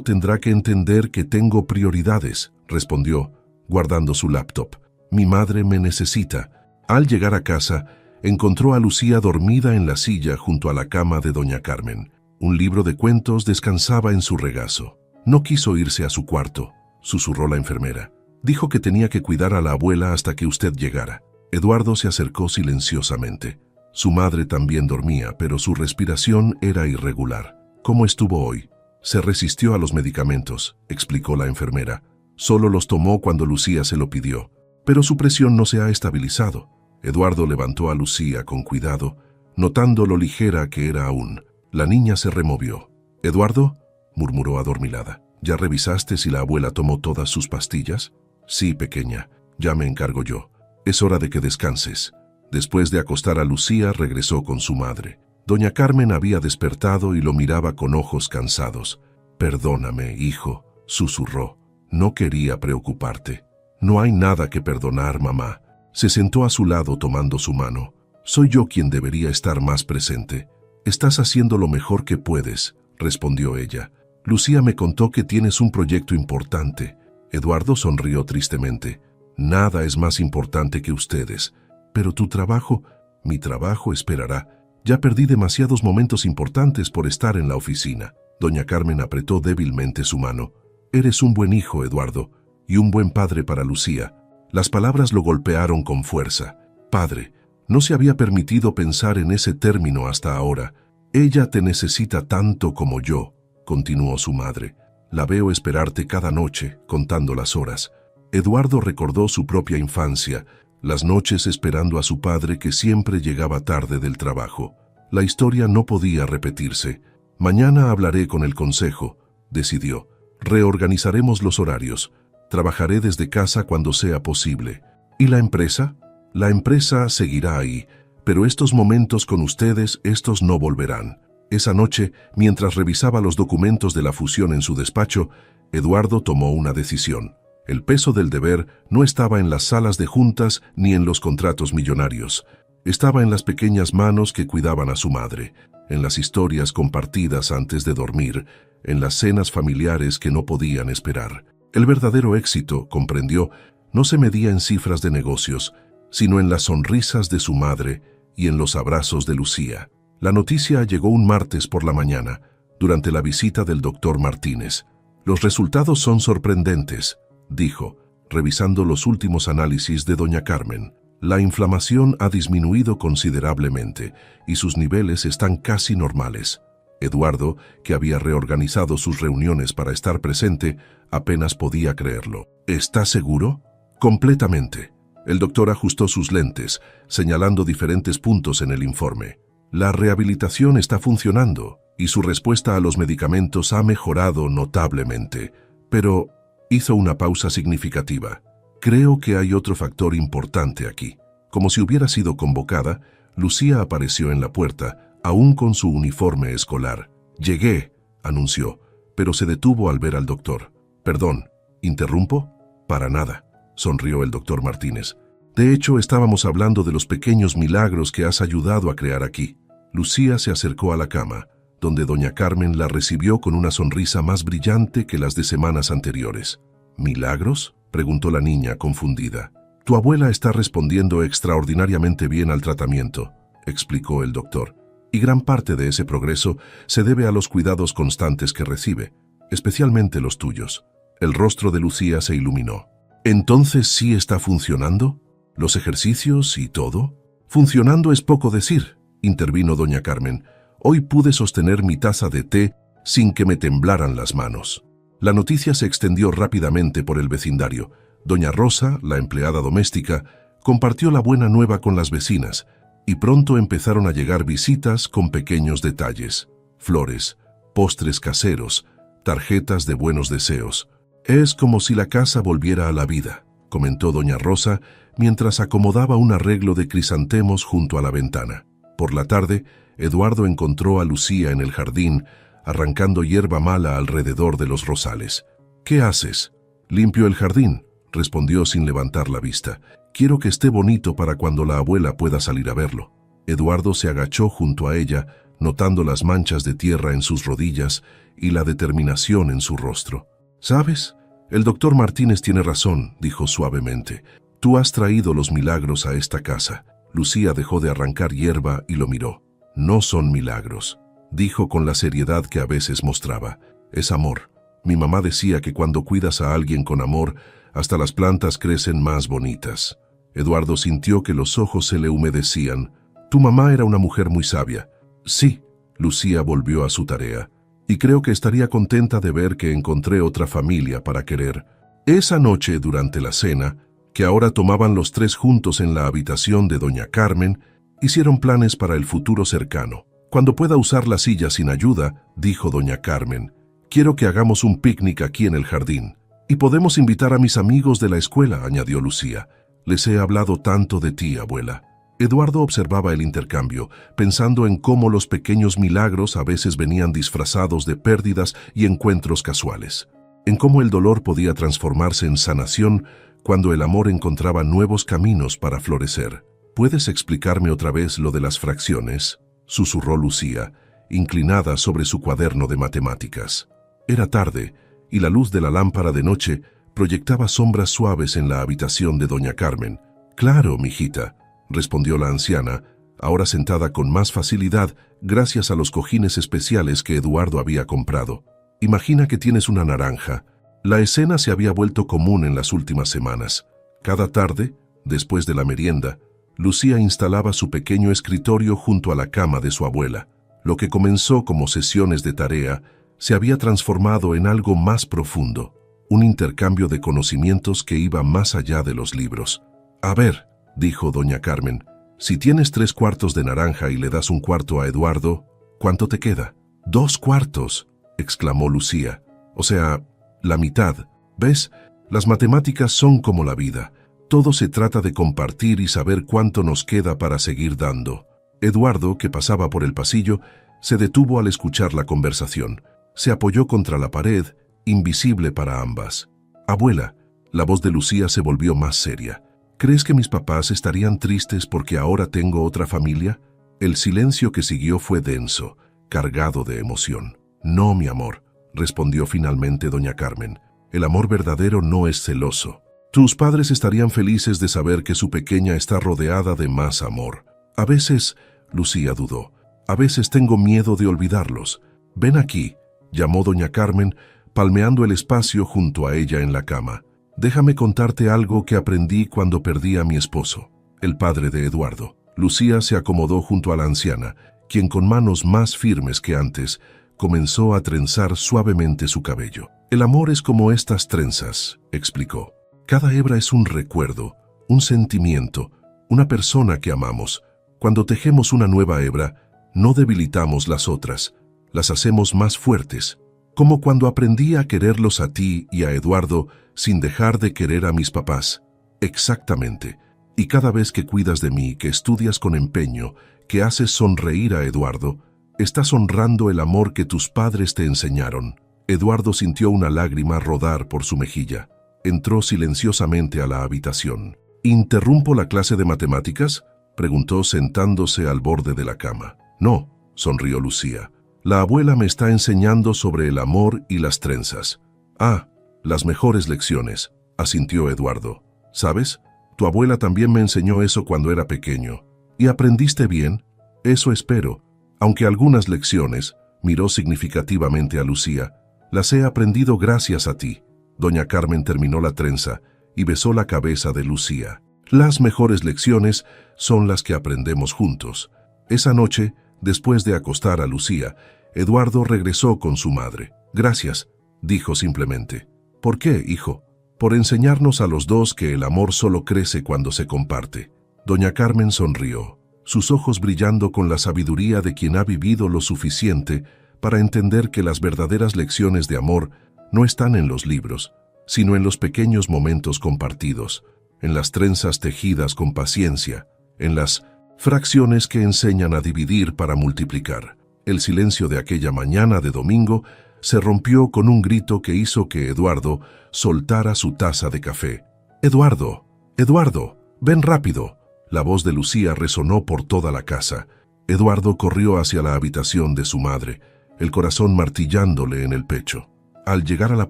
tendrá que entender que tengo prioridades, respondió, guardando su laptop. Mi madre me necesita. Al llegar a casa, encontró a Lucía dormida en la silla junto a la cama de doña Carmen. Un libro de cuentos descansaba en su regazo. No quiso irse a su cuarto, susurró la enfermera. Dijo que tenía que cuidar a la abuela hasta que usted llegara. Eduardo se acercó silenciosamente. Su madre también dormía, pero su respiración era irregular. ¿Cómo estuvo hoy? Se resistió a los medicamentos, explicó la enfermera. Solo los tomó cuando Lucía se lo pidió. Pero su presión no se ha estabilizado. Eduardo levantó a Lucía con cuidado, notando lo ligera que era aún. La niña se removió. «¿Eduardo?», murmuró adormilada. «¿Ya revisaste si la abuela tomó todas sus pastillas?». «Sí, pequeña, ya me encargo yo. Es hora de que descanses». Después de acostar a Lucía, regresó con su madre. Doña Carmen había despertado y lo miraba con ojos cansados. «Perdóname, hijo», susurró. «No quería preocuparte». «No hay nada que perdonar, mamá». Se sentó a su lado tomando su mano. «Soy yo quien debería estar más presente». «Estás haciendo lo mejor que puedes», respondió ella. «Lucía me contó que tienes un proyecto importante». Eduardo sonrió tristemente. «Nada es más importante que ustedes. Pero tu trabajo, mi trabajo esperará». Ya perdí demasiados momentos importantes por estar en la oficina. Doña Carmen apretó débilmente su mano. Eres un buen hijo, Eduardo, y un buen padre para Lucía. Las palabras lo golpearon con fuerza. Padre, no se había permitido pensar en ese término hasta ahora. Ella te necesita tanto como yo, continuó su madre. La veo esperarte cada noche, contando las horas. Eduardo recordó su propia infancia, las noches esperando a su padre que siempre llegaba tarde del trabajo. La historia no podía repetirse. Mañana hablaré con el consejo, decidió. Reorganizaremos los horarios. Trabajaré desde casa cuando sea posible. ¿Y la empresa? La empresa seguirá ahí, pero estos momentos con ustedes, estos no volverán. Esa noche, mientras revisaba los documentos de la fusión en su despacho, Eduardo tomó una decisión. El peso del deber no estaba en las salas de juntas ni en los contratos millonarios. Estaba en las pequeñas manos que cuidaban a su madre, en las historias compartidas antes de dormir, en las cenas familiares que no podían esperar. El verdadero éxito, comprendió, no se medía en cifras de negocios, sino en las sonrisas de su madre y en los abrazos de Lucía. La noticia llegó un martes por la mañana, durante la visita del doctor Martínez. Los resultados son sorprendentes, dijo, revisando los últimos análisis de doña Carmen. La inflamación ha disminuido considerablemente y sus niveles están casi normales. Eduardo, que había reorganizado sus reuniones para estar presente, apenas podía creerlo. ¿Está seguro? Completamente. El doctor ajustó sus lentes, señalando diferentes puntos en el informe. La rehabilitación está funcionando y su respuesta a los medicamentos ha mejorado notablemente. Pero hizo una pausa significativa. Creo que hay otro factor importante aquí. Como si hubiera sido convocada, Lucía apareció en la puerta, aún con su uniforme escolar. «Llegué», anunció, pero se detuvo al ver al doctor. «Perdón, ¿interrumpo?» «Para nada», sonrió el doctor Martínez. «De hecho, estábamos hablando de los pequeños milagros que has ayudado a crear aquí». Lucía se acercó a la cama, donde doña Carmen la recibió con una sonrisa más brillante que las de semanas anteriores. «¿Milagros?», preguntó la niña, confundida. «Tu abuela está respondiendo extraordinariamente bien al tratamiento», explicó el doctor. «Y gran parte de ese progreso se debe a los cuidados constantes que recibe, especialmente los tuyos». El rostro de Lucía se iluminó. «¿Entonces sí está funcionando? ¿Los ejercicios y todo?» «Funcionando es poco decir», intervino doña Carmen. «Hoy pude sostener mi taza de té sin que me temblaran las manos». La noticia se extendió rápidamente por el vecindario. Doña Rosa, la empleada doméstica, compartió la buena nueva con las vecinas, y pronto empezaron a llegar visitas con pequeños detalles: flores, postres caseros, tarjetas de buenos deseos. «Es como si la casa volviera a la vida», comentó doña Rosa, mientras acomodaba un arreglo de crisantemos junto a la ventana. Por la tarde, Eduardo encontró a Lucía en el jardín, arrancando hierba mala alrededor de los rosales. «¿Qué haces?» «Limpio el jardín», respondió sin levantar la vista. «Quiero que esté bonito para cuando la abuela pueda salir a verlo». Eduardo se agachó junto a ella, notando las manchas de tierra en sus rodillas y la determinación en su rostro. «¿Sabes? El doctor Martínez tiene razón», dijo suavemente. «Tú has traído los milagros a esta casa». Lucía dejó de arrancar hierba y lo miró. «No son milagros», dijo con la seriedad que a veces mostraba. «Es amor. Mi mamá decía que cuando cuidas a alguien con amor, hasta las plantas crecen más bonitas». Eduardo sintió que los ojos se le humedecían. «Tu mamá era una mujer muy sabia». «Sí», Lucía volvió a su tarea. «Y creo que estaría contenta de ver que encontré otra familia para querer». Esa noche, durante la cena, que ahora tomaban los tres juntos en la habitación de doña Carmen, hicieron planes para el futuro cercano. «Cuando pueda usar la silla sin ayuda», dijo doña Carmen, «quiero que hagamos un picnic aquí en el jardín. Y podemos invitar a mis amigos de la escuela», añadió Lucía. «Les he hablado tanto de ti, abuela». Eduardo observaba el intercambio, pensando en cómo los pequeños milagros a veces venían disfrazados de pérdidas y encuentros casuales. En cómo el dolor podía transformarse en sanación cuando el amor encontraba nuevos caminos para florecer. «¿Puedes explicarme otra vez lo de las fracciones?», susurró Lucía, inclinada sobre su cuaderno de matemáticas. Era tarde, y la luz de la lámpara de noche proyectaba sombras suaves en la habitación de doña Carmen. «Claro, mijita», respondió la anciana, ahora sentada con más facilidad gracias a los cojines especiales que Eduardo había comprado. Imagina que tienes una naranja. La escena se había vuelto común en las últimas semanas. Cada tarde, después de la merienda, Lucía instalaba su pequeño escritorio junto a la cama de su abuela. Lo que comenzó como sesiones de tarea se había transformado en algo más profundo, un intercambio de conocimientos que iba más allá de los libros. «A ver», dijo doña Carmen, «si tienes 3/4 de naranja y le das 1/4 a Eduardo, ¿cuánto te queda?» «2/4», exclamó Lucía. «O sea, la mitad. ¿Ves? Las matemáticas son como la vida. Todo se trata de compartir y saber cuánto nos queda para seguir dando». Eduardo, que pasaba por el pasillo, se detuvo al escuchar la conversación. Se apoyó contra la pared, invisible para ambas. «Abuela», la voz de Lucía se volvió más seria. «¿Crees que mis papás estarían tristes porque ahora tengo otra familia?» El silencio que siguió fue denso, cargado de emoción. «No, mi amor», respondió finalmente doña Carmen. «El amor verdadero no es celoso. Tus padres estarían felices de saber que su pequeña está rodeada de más amor. A veces», Lucía dudó, «a veces tengo miedo de olvidarlos. Ven aquí», llamó doña Carmen, palmeando el espacio junto a ella en la cama. «Déjame contarte algo que aprendí cuando perdí a mi esposo, el padre de Eduardo». Lucía se acomodó junto a la anciana, quien con manos más firmes que antes comenzó a trenzar suavemente su cabello. «El amor es como estas trenzas», explicó. «Cada hebra es un recuerdo, un sentimiento, una persona que amamos. Cuando tejemos una nueva hebra, no debilitamos las otras, las hacemos más fuertes, como cuando aprendí a quererlos a ti y a Eduardo sin dejar de querer a mis papás». «Exactamente. Y cada vez que cuidas de mí, que estudias con empeño, que haces sonreír a Eduardo, estás honrando el amor que tus padres te enseñaron». Eduardo sintió una lágrima rodar por su mejilla. Entró silenciosamente a la habitación. «¿Interrumpo la clase de matemáticas?», preguntó sentándose al borde de la cama. «No», sonrió Lucía. «La abuela me está enseñando sobre el amor y las trenzas». «Ah, las mejores lecciones», asintió Eduardo. «¿Sabes? Tu abuela también me enseñó eso cuando era pequeño. ¿Y aprendiste bien?» «Eso espero. Aunque algunas lecciones», miró significativamente a Lucía, «las he aprendido gracias a ti». Doña Carmen terminó la trenza y besó la cabeza de Lucía. «Las mejores lecciones son las que aprendemos juntos». Esa noche, después de acostar a Lucía, Eduardo regresó con su madre. «Gracias», dijo simplemente. «¿Por qué, hijo?» «Por enseñarnos a los dos que el amor solo crece cuando se comparte». Doña Carmen sonrió, sus ojos brillando con la sabiduría de quien ha vivido lo suficiente para entender que las verdaderas lecciones de amor no están en los libros, sino en los pequeños momentos compartidos, en las trenzas tejidas con paciencia, en las fracciones que enseñan a dividir para multiplicar. El silencio de aquella mañana de domingo se rompió con un grito que hizo que Eduardo soltara su taza de café. «Eduardo, Eduardo, ven rápido». La voz de Lucía resonó por toda la casa. Eduardo corrió hacia la habitación de su madre, el corazón martillándole en el pecho. Al llegar a la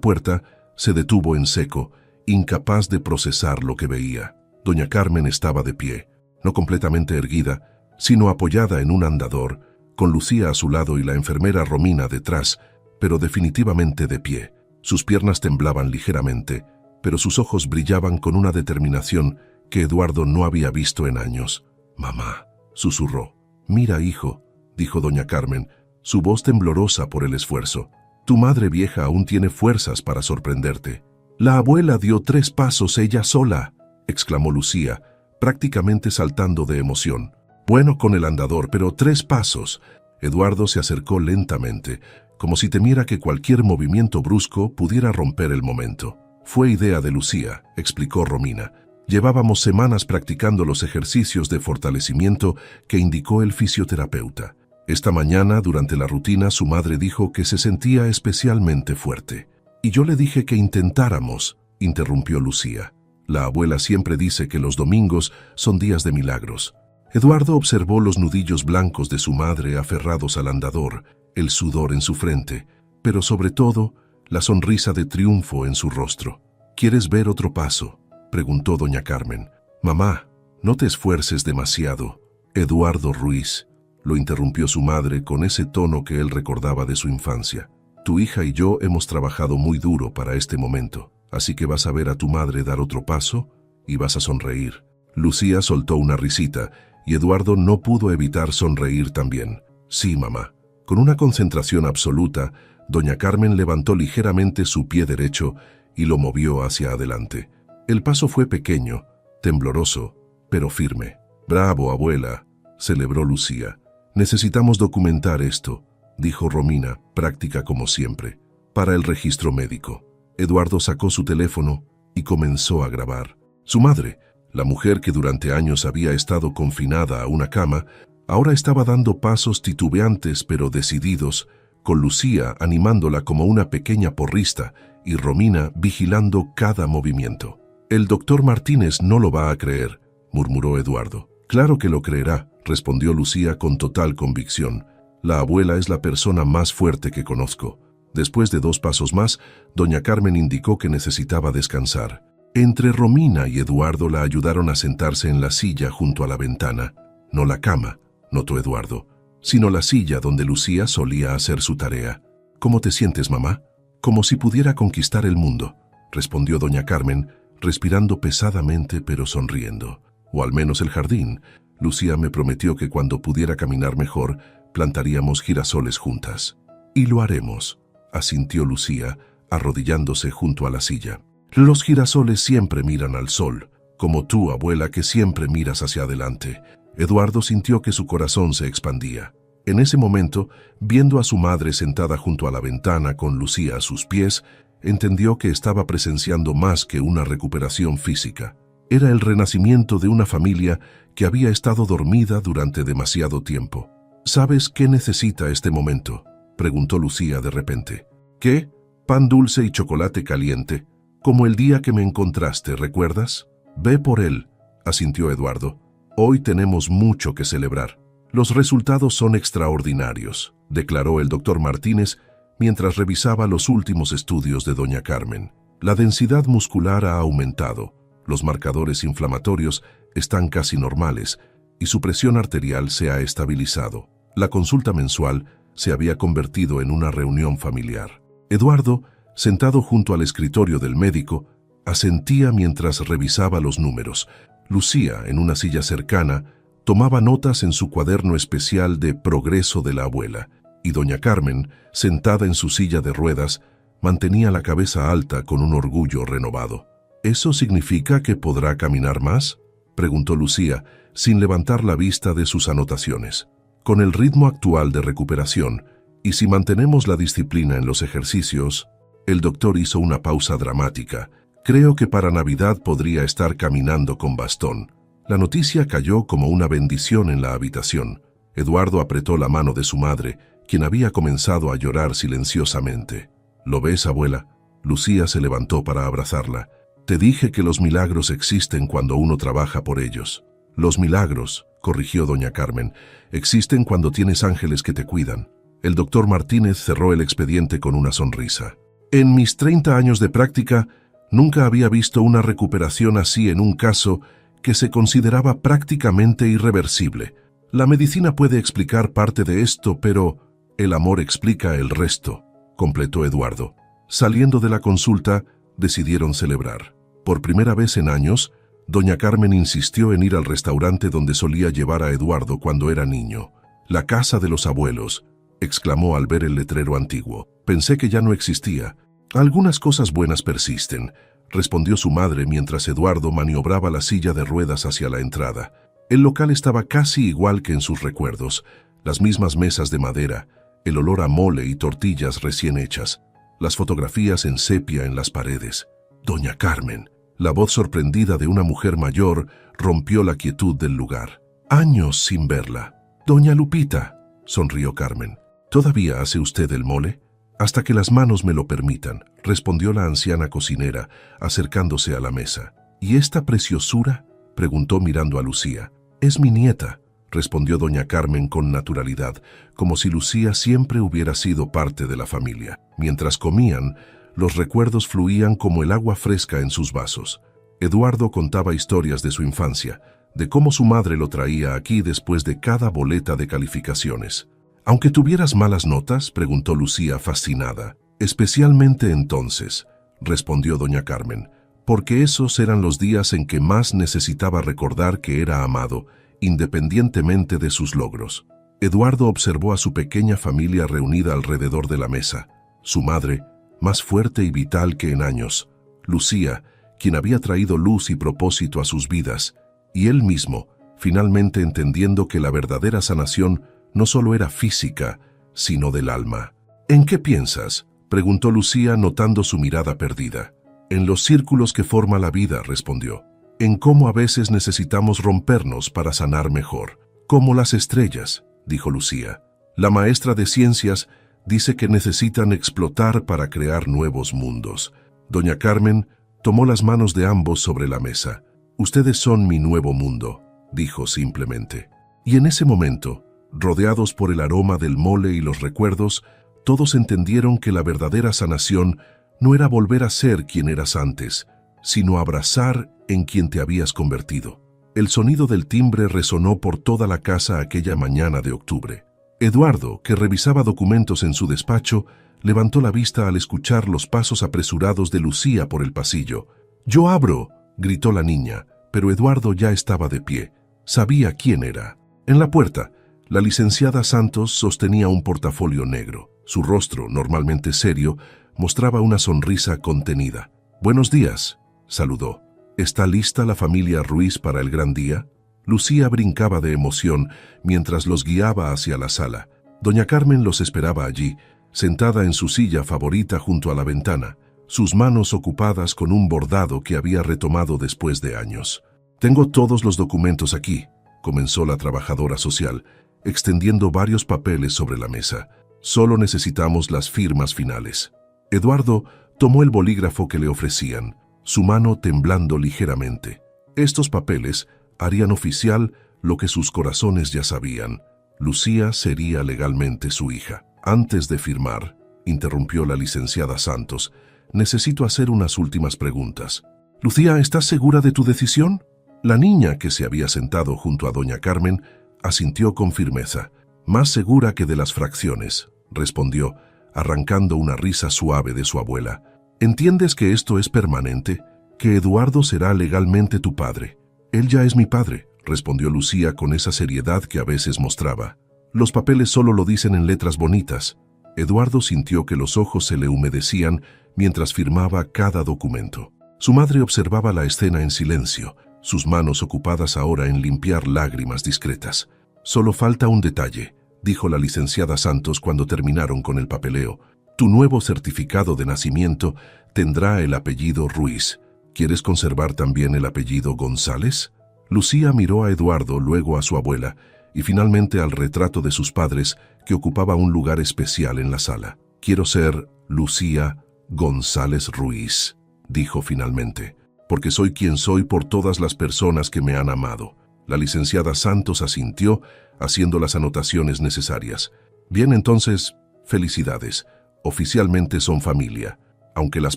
puerta, se detuvo en seco, incapaz de procesar lo que veía. Doña Carmen estaba de pie, no completamente erguida, sino apoyada en un andador, con Lucía a su lado y la enfermera Romina detrás, pero definitivamente de pie. Sus piernas temblaban ligeramente, pero sus ojos brillaban con una determinación que Eduardo no había visto en años. «Mamá», susurró. «Mira, hijo», dijo doña Carmen, su voz temblorosa por el esfuerzo. «Tu madre vieja aún tiene fuerzas para sorprenderte». «La abuela dio 3 pasos ella sola», exclamó Lucía, prácticamente saltando de emoción. «Bueno con el andador, pero 3 pasos». Eduardo se acercó lentamente, como si temiera que cualquier movimiento brusco pudiera romper el momento. «Fue idea de Lucía», explicó Romina. «Llevábamos semanas practicando los ejercicios de fortalecimiento que indicó el fisioterapeuta. Esta mañana, durante la rutina, su madre dijo que se sentía especialmente fuerte. Y yo le dije que intentáramos», interrumpió Lucía. «La abuela siempre dice que los domingos son días de milagros». Eduardo observó los nudillos blancos de su madre aferrados al andador, el sudor en su frente, pero sobre todo, la sonrisa de triunfo en su rostro. «¿Quieres ver otro paso?», preguntó doña Carmen. «Mamá, no te esfuerces demasiado», Eduardo Ruiz, lo interrumpió su madre con ese tono que él recordaba de su infancia. Tu hija y yo hemos trabajado muy duro para este momento, así que vas a ver a tu madre dar otro paso y vas a sonreír. Lucía soltó una risita y Eduardo no pudo evitar sonreír también. Sí, mamá. Con una concentración absoluta, doña Carmen levantó ligeramente su pie derecho y lo movió hacia adelante. El paso fue pequeño, tembloroso, pero firme. «Bravo, abuela», celebró Lucía. «Necesitamos documentar esto», dijo Romina, práctica como siempre, para el registro médico. Eduardo sacó su teléfono y comenzó a grabar. Su madre, la mujer que durante años había estado confinada a una cama, ahora estaba dando pasos titubeantes pero decididos, con Lucía animándola como una pequeña porrista y Romina vigilando cada movimiento. «El doctor Martínez no lo va a creer», murmuró Eduardo. «Claro que lo creerá», respondió Lucía con total convicción. «La abuela es la persona más fuerte que conozco». Después de 2 pasos más, doña Carmen indicó que necesitaba descansar. Entre Romina y Eduardo la ayudaron a sentarse en la silla junto a la ventana. No la cama, notó Eduardo, sino la silla donde Lucía solía hacer su tarea. «¿Cómo te sientes, mamá?» «Como si pudiera conquistar el mundo», respondió doña Carmen, respirando pesadamente pero sonriendo. «O al menos el jardín. Lucía me prometió que cuando pudiera caminar mejor, plantaríamos girasoles juntas». «Y lo haremos», asintió Lucía, arrodillándose junto a la silla. «Los girasoles siempre miran al sol, como tú, abuela, que siempre miras hacia adelante». Eduardo sintió que su corazón se expandía. En ese momento, viendo a su madre sentada junto a la ventana con Lucía a sus pies, entendió que estaba presenciando más que una recuperación física. Era el renacimiento de una familia que había estado dormida durante demasiado tiempo. «¿Sabes qué necesita este momento?», preguntó Lucía de repente. «¿Qué? Pan dulce y chocolate caliente, como el día que me encontraste, ¿recuerdas?» «Ve por él», asintió Eduardo. «Hoy tenemos mucho que celebrar». «Los resultados son extraordinarios», declaró el doctor Martínez mientras revisaba los últimos estudios de doña Carmen. «La densidad muscular ha aumentado, los marcadores inflamatorios están casi normales y su presión arterial se ha estabilizado. La consulta mensual se había convertido en una reunión familiar». Eduardo, sentado junto al escritorio del médico, asentía mientras revisaba los números. Lucía, en una silla cercana, tomaba notas en su cuaderno especial de progreso de la abuela, y doña Carmen, sentada en su silla de ruedas, mantenía la cabeza alta con un orgullo renovado. «¿Eso significa que podrá caminar más?», preguntó Lucía, sin levantar la vista de sus anotaciones. «Con el ritmo actual de recuperación, y si mantenemos la disciplina en los ejercicios», el doctor hizo una pausa dramática. «Creo que para Navidad podría estar caminando con bastón». La noticia cayó como una bendición en la habitación. Eduardo apretó la mano de su madre, quien había comenzado a llorar silenciosamente. «¿Lo ves, abuela?». Lucía se levantó para abrazarla. «Te dije que los milagros existen cuando uno trabaja por ellos». «Los milagros», corrigió doña Carmen, «existen cuando tienes ángeles que te cuidan». El doctor Martínez cerró el expediente con una sonrisa. «En mis 30 años de práctica, nunca había visto una recuperación así en un caso que se consideraba prácticamente irreversible. La medicina puede explicar parte de esto, pero el amor explica el resto», completó Eduardo. Saliendo de la consulta, decidieron celebrar. Por primera vez en años, doña Carmen insistió en ir al restaurante donde solía llevar a Eduardo cuando era niño. «La casa de los abuelos», exclamó al ver el letrero antiguo. «Pensé que ya no existía». «Algunas cosas buenas persisten», respondió su madre mientras Eduardo maniobraba la silla de ruedas hacia la entrada. El local estaba casi igual que en sus recuerdos, las mismas mesas de madera, el olor a mole y tortillas recién hechas, las fotografías en sepia en las paredes. «Doña Carmen», la voz sorprendida de una mujer mayor rompió la quietud del lugar. «Años sin verla». «Doña Lupita», sonrió Carmen. «¿Todavía hace usted el mole?» «Hasta que las manos me lo permitan», respondió la anciana cocinera, acercándose a la mesa. «¿Y esta preciosura?», preguntó mirando a Lucía. «Es mi nieta», respondió doña Carmen con naturalidad, como si Lucía siempre hubiera sido parte de la familia. Mientras comían, los recuerdos fluían como el agua fresca en sus vasos. Eduardo contaba historias de su infancia, de cómo su madre lo traía aquí después de cada boleta de calificaciones. «¿Aunque tuvieras malas notas?», preguntó Lucía fascinada. «Especialmente entonces», respondió doña Carmen, «porque esos eran los días en que más necesitaba recordar que era amado, independientemente de sus logros». Eduardo observó a su pequeña familia reunida alrededor de la mesa. Su madre, más fuerte y vital que en años. Lucía, quien había traído luz y propósito a sus vidas. Y él mismo, finalmente entendiendo que la verdadera sanación no solo era física, sino del alma. «¿En qué piensas?», preguntó Lucía notando su mirada perdida. «En los círculos que forma la vida», respondió. «En cómo a veces necesitamos rompernos para sanar mejor. Como las estrellas», dijo Lucía. «La maestra de ciencias dice que necesitan explotar para crear nuevos mundos». Doña Carmen tomó las manos de ambos sobre la mesa. «Ustedes son mi nuevo mundo», dijo simplemente. Y en ese momento, rodeados por el aroma del mole y los recuerdos, todos entendieron que la verdadera sanación no era volver a ser quien eras antes, sino abrazar en quien te habías convertido. El sonido del timbre resonó por toda la casa aquella mañana de octubre. Eduardo, que revisaba documentos en su despacho, levantó la vista al escuchar los pasos apresurados de Lucía por el pasillo. «¡Yo abro!», gritó la niña, pero Eduardo ya estaba de pie. Sabía quién era. En la puerta, la licenciada Santos sostenía un portafolio negro. Su rostro, normalmente serio, mostraba una sonrisa contenida. «Buenos días», saludó. «¿Está lista la familia Ruiz para el gran día?». Lucía brincaba de emoción mientras los guiaba hacia la sala. Doña Carmen los esperaba allí, sentada en su silla favorita junto a la ventana, sus manos ocupadas con un bordado que había retomado después de años. «Tengo todos los documentos aquí», comenzó la trabajadora social, extendiendo varios papeles sobre la mesa. «Solo necesitamos las firmas finales». Eduardo tomó el bolígrafo que le ofrecían, su mano temblando ligeramente. Estos papeles harían oficial lo que sus corazones ya sabían. Lucía sería legalmente su hija. «Antes de firmar», interrumpió la licenciada Santos, «necesito hacer unas últimas preguntas». «Lucía, ¿estás segura de tu decisión?». La niña, que se había sentado junto a doña Carmen, asintió con firmeza. «Más segura que de las fracciones», respondió, arrancando una risa suave de su abuela. «¿Entiendes que esto es permanente? ¿Que Eduardo será legalmente tu padre?». «Él ya es mi padre», respondió Lucía con esa seriedad que a veces mostraba. «Los papeles solo lo dicen en letras bonitas». Eduardo sintió que los ojos se le humedecían mientras firmaba cada documento. Su madre observaba la escena en silencio, sus manos ocupadas ahora en limpiar lágrimas discretas. «Solo falta un detalle», dijo la licenciada Santos cuando terminaron con el papeleo. «Tu nuevo certificado de nacimiento tendrá el apellido Ruiz. ¿Quieres conservar también el apellido González?». Lucía miró a Eduardo, luego a su abuela, y finalmente al retrato de sus padres, que ocupaba un lugar especial en la sala. «Quiero ser Lucía González Ruiz», dijo finalmente, «porque soy quien soy por todas las personas que me han amado». La licenciada Santos asintió, haciendo las anotaciones necesarias. «Bien, entonces, felicidades. Oficialmente son familia». Aunque las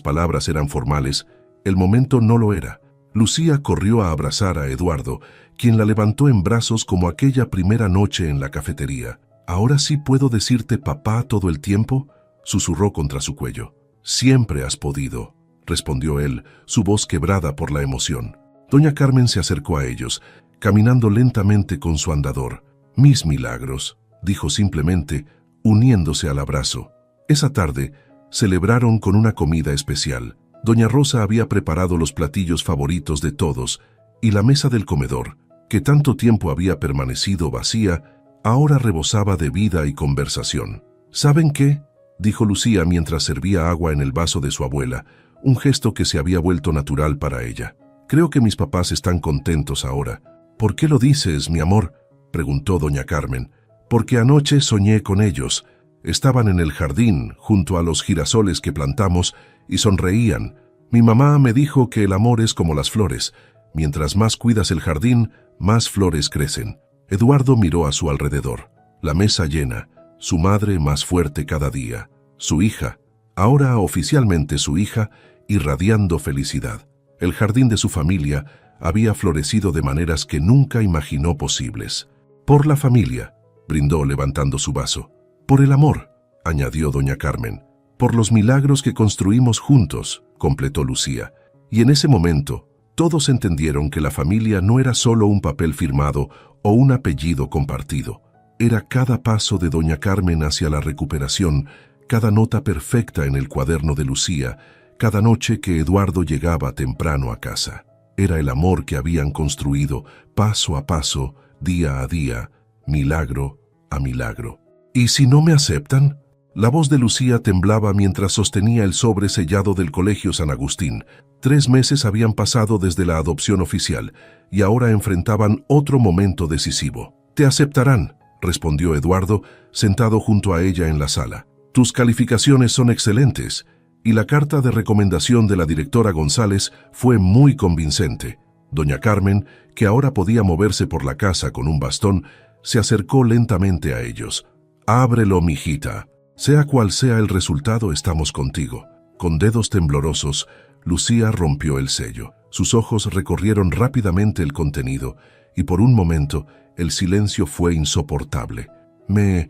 palabras eran formales, el momento no lo era. Lucía corrió a abrazar a Eduardo, quien la levantó en brazos como aquella primera noche en la cafetería. «¿Ahora sí puedo decirte papá todo el tiempo?», susurró contra su cuello. «Siempre has podido», respondió él, su voz quebrada por la emoción. Doña Carmen se acercó a ellos, caminando lentamente con su andador. «Mis milagros», dijo simplemente, uniéndose al abrazo. Esa tarde, celebraron con una comida especial. Doña Rosa había preparado los platillos favoritos de todos, y la mesa del comedor, que tanto tiempo había permanecido vacía, ahora rebosaba de vida y conversación. «¿Saben qué?», dijo Lucía mientras servía agua en el vaso de su abuela, un gesto que se había vuelto natural para ella. «Creo que mis papás están contentos ahora». «¿Por qué lo dices, mi amor?», preguntó doña Carmen. «Porque anoche soñé con ellos. Estaban en el jardín, junto a los girasoles que plantamos, y sonreían. Mi mamá me dijo que el amor es como las flores. Mientras más cuidas el jardín, más flores crecen». Eduardo miró a su alrededor. La mesa llena, su madre más fuerte cada día, su hija, ahora oficialmente su hija, irradiando felicidad. El jardín de su familia había florecido de maneras que nunca imaginó posibles. Por la familia, brindó levantando su vaso. Por el amor, añadió doña Carmen. Por los milagros que construimos juntos, completó Lucía. Y en ese momento, todos entendieron que la familia no era solo un papel firmado o un apellido compartido. Era cada paso de doña Carmen hacia la recuperación, cada nota perfecta en el cuaderno de Lucía, cada noche que Eduardo llegaba temprano a casa. Era el amor que habían construido, paso a paso, día a día, milagro a milagro. ¿Y si no me aceptan? La voz de Lucía temblaba mientras sostenía el sobre sellado del Colegio San Agustín. 3 meses habían pasado desde la adopción oficial y ahora enfrentaban otro momento decisivo. «Te aceptarán», respondió Eduardo, sentado junto a ella en la sala. «Tus calificaciones son excelentes», y la carta de recomendación de la directora González fue muy convincente. Doña Carmen, que ahora podía moverse por la casa con un bastón, se acercó lentamente a ellos. «Ábrelo, mijita. Sea cual sea el resultado, estamos contigo». Con dedos temblorosos, Lucía rompió el sello. Sus ojos recorrieron rápidamente el contenido y por un momento el silencio fue insoportable. Me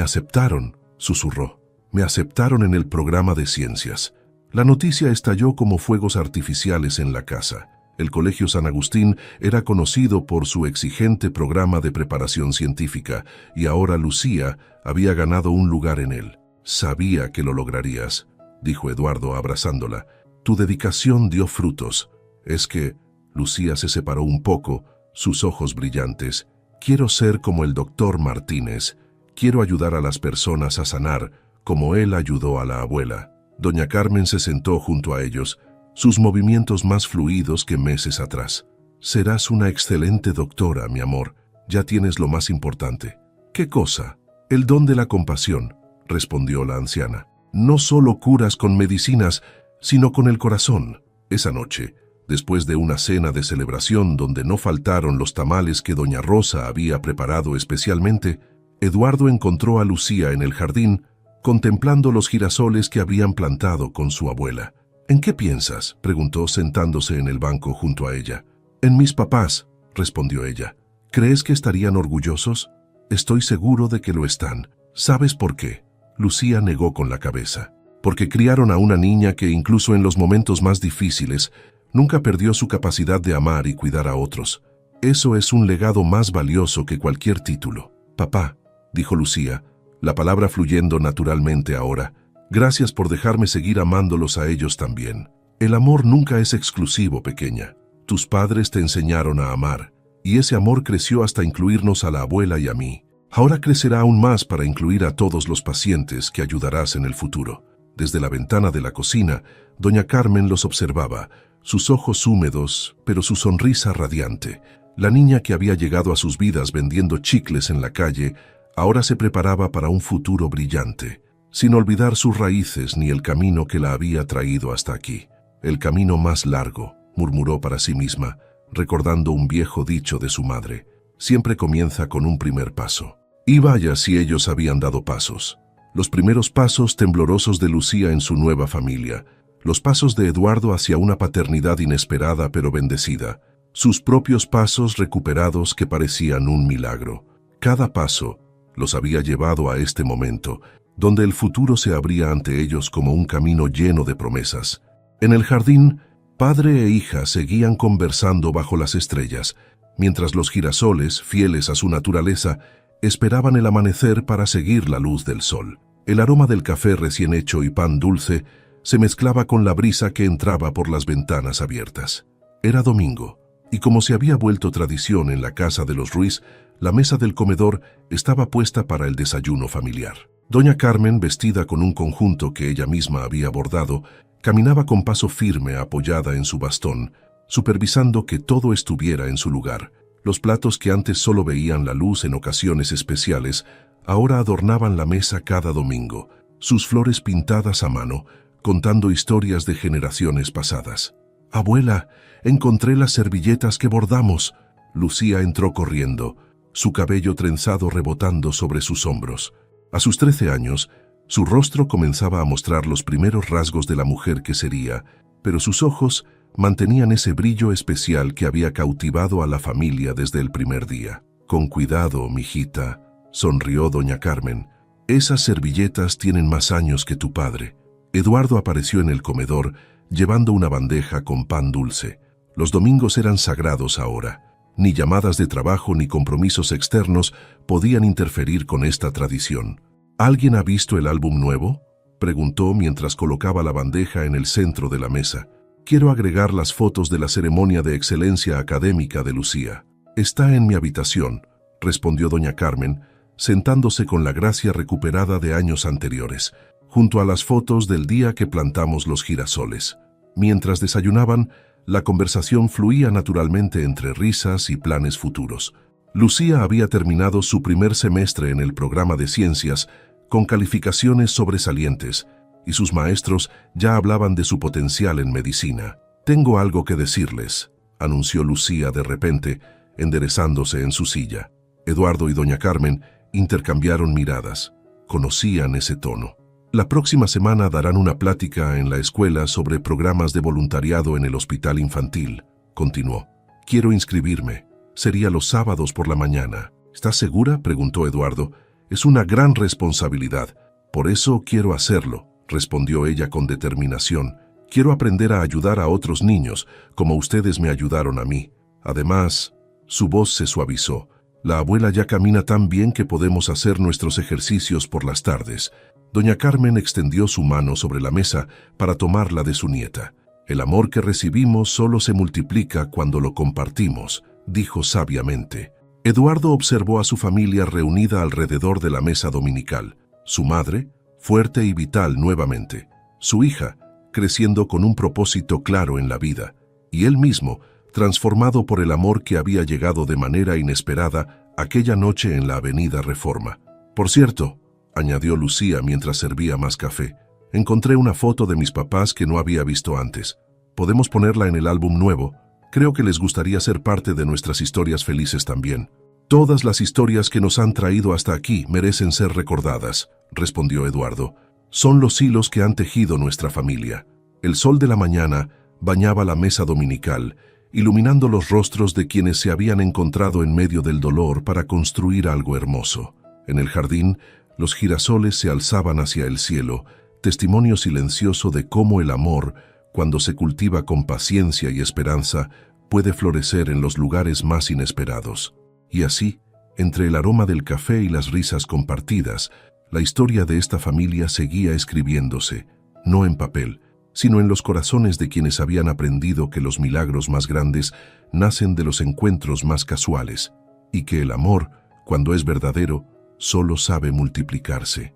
aceptaron», susurró. «Me aceptaron en el programa de ciencias». La noticia estalló como fuegos artificiales en la casa. El Colegio San Agustín era conocido por su exigente programa de preparación científica y ahora Lucía había ganado un lugar en él. «Sabía que lo lograrías», dijo Eduardo abrazándola. «Tu dedicación dio frutos». «Es que...» Lucía se separó un poco, sus ojos brillantes. «Quiero ser como el doctor Martínez. Quiero ayudar a las personas a sanar, como él ayudó a la abuela». Doña Carmen se sentó junto a ellos, sus movimientos más fluidos que meses atrás. «Serás una excelente doctora, mi amor. Ya tienes lo más importante». «¿Qué cosa?» «El don de la compasión», respondió la anciana. «No solo curas con medicinas, sino con el corazón». Esa noche, después de una cena de celebración donde no faltaron los tamales que doña Rosa había preparado especialmente, Eduardo encontró a Lucía en el jardín, contemplando los girasoles que habían plantado con su abuela. «¿En qué piensas?», preguntó sentándose en el banco junto a ella. «En mis papás», respondió ella. «¿Crees que estarían orgullosos?». «Estoy seguro de que lo están». «¿Sabes por qué?». Lucía negó con la cabeza. «Porque criaron a una niña que incluso en los momentos más difíciles nunca perdió su capacidad de amar y cuidar a otros. Eso es un legado más valioso que cualquier título». «Papá», dijo Lucía, la palabra fluyendo naturalmente ahora, «gracias por dejarme seguir amándolos a ellos también. El amor nunca es exclusivo, pequeña. Tus padres te enseñaron a amar, y ese amor creció hasta incluirnos a la abuela y a mí. Ahora crecerá aún más para incluir a todos los pacientes que ayudarás en el futuro». Desde la ventana de la cocina, doña Carmen los observaba, sus ojos húmedos, pero su sonrisa radiante. La niña que había llegado a sus vidas vendiendo chicles en la calle, ahora se preparaba para un futuro brillante, sin olvidar sus raíces ni el camino que la había traído hasta aquí. «El camino más largo», murmuró para sí misma, recordando un viejo dicho de su madre, «siempre comienza con un primer paso». Y vaya si ellos habían dado pasos. Los primeros pasos temblorosos de Lucía en su nueva familia, los pasos de Eduardo hacia una paternidad inesperada pero bendecida, sus propios pasos recuperados que parecían un milagro. Cada paso los había llevado a este momento, donde el futuro se abría ante ellos como un camino lleno de promesas. En el jardín, padre e hija seguían conversando bajo las estrellas, mientras los girasoles, fieles a su naturaleza, esperaban el amanecer para seguir la luz del sol. El aroma del café recién hecho y pan dulce se mezclaba con la brisa que entraba por las ventanas abiertas. Era domingo, y como se había vuelto tradición en la casa de los Ruiz, la mesa del comedor estaba puesta para el desayuno familiar. Doña Carmen, vestida con un conjunto que ella misma había bordado, caminaba con paso firme apoyada en su bastón, supervisando que todo estuviera en su lugar. Los platos que antes solo veían la luz en ocasiones especiales, ahora adornaban la mesa cada domingo, sus flores pintadas a mano, contando historias de generaciones pasadas. «Abuela, encontré las servilletas que bordamos». Lucía entró corriendo, su cabello trenzado rebotando sobre sus hombros. A sus 13 años, su rostro comenzaba a mostrar los primeros rasgos de la mujer que sería, pero sus ojos, mantenían ese brillo especial que había cautivado a la familia desde el primer día. «Con cuidado, mijita», sonrió doña Carmen. «Esas servilletas tienen más años que tu padre». Eduardo apareció en el comedor, llevando una bandeja con pan dulce. Los domingos eran sagrados ahora. Ni llamadas de trabajo ni compromisos externos podían interferir con esta tradición. «¿Alguien ha visto el álbum nuevo?», preguntó mientras colocaba la bandeja en el centro de la mesa. «Quiero agregar las fotos de la ceremonia de excelencia académica de Lucía». «Está en mi habitación», respondió doña Carmen, sentándose con la gracia recuperada de años anteriores, junto a las fotos del día que plantamos los girasoles. Mientras desayunaban, la conversación fluía naturalmente entre risas y planes futuros. Lucía había terminado su primer semestre en el programa de ciencias con calificaciones sobresalientes, y sus maestros ya hablaban de su potencial en medicina. «Tengo algo que decirles», anunció Lucía de repente, enderezándose en su silla. Eduardo y doña Carmen intercambiaron miradas. Conocían ese tono. «La próxima semana darán una plática en la escuela sobre programas de voluntariado en el hospital infantil», continuó. «Quiero inscribirme. Sería los sábados por la mañana». «¿Estás segura?», preguntó Eduardo. «Es una gran responsabilidad. Por eso quiero hacerlo», respondió ella con determinación. «Quiero aprender a ayudar a otros niños, como ustedes me ayudaron a mí. Además», su voz se suavizó, «la abuela ya camina tan bien que podemos hacer nuestros ejercicios por las tardes». Doña Carmen extendió su mano sobre la mesa para tomarla de su nieta. «El amor que recibimos solo se multiplica cuando lo compartimos», dijo sabiamente. Eduardo observó a su familia reunida alrededor de la mesa dominical. Su madre, fuerte y vital nuevamente. Su hija, creciendo con un propósito claro en la vida. Y él mismo, transformado por el amor que había llegado de manera inesperada aquella noche en la avenida Reforma. «Por cierto», añadió Lucía mientras servía más café, «encontré una foto de mis papás que no había visto antes. Podemos ponerla en el álbum nuevo. Creo que les gustaría ser parte de nuestras historias felices también». «Todas las historias que nos han traído hasta aquí merecen ser recordadas», respondió Eduardo. «Son los hilos que han tejido nuestra familia». El sol de la mañana bañaba la mesa dominical, iluminando los rostros de quienes se habían encontrado en medio del dolor para construir algo hermoso. En el jardín, los girasoles se alzaban hacia el cielo, testimonio silencioso de cómo el amor, cuando se cultiva con paciencia y esperanza, puede florecer en los lugares más inesperados. Y así, entre el aroma del café y las risas compartidas, la historia de esta familia seguía escribiéndose, no en papel, sino en los corazones de quienes habían aprendido que los milagros más grandes nacen de los encuentros más casuales, y que el amor, cuando es verdadero, solo sabe multiplicarse.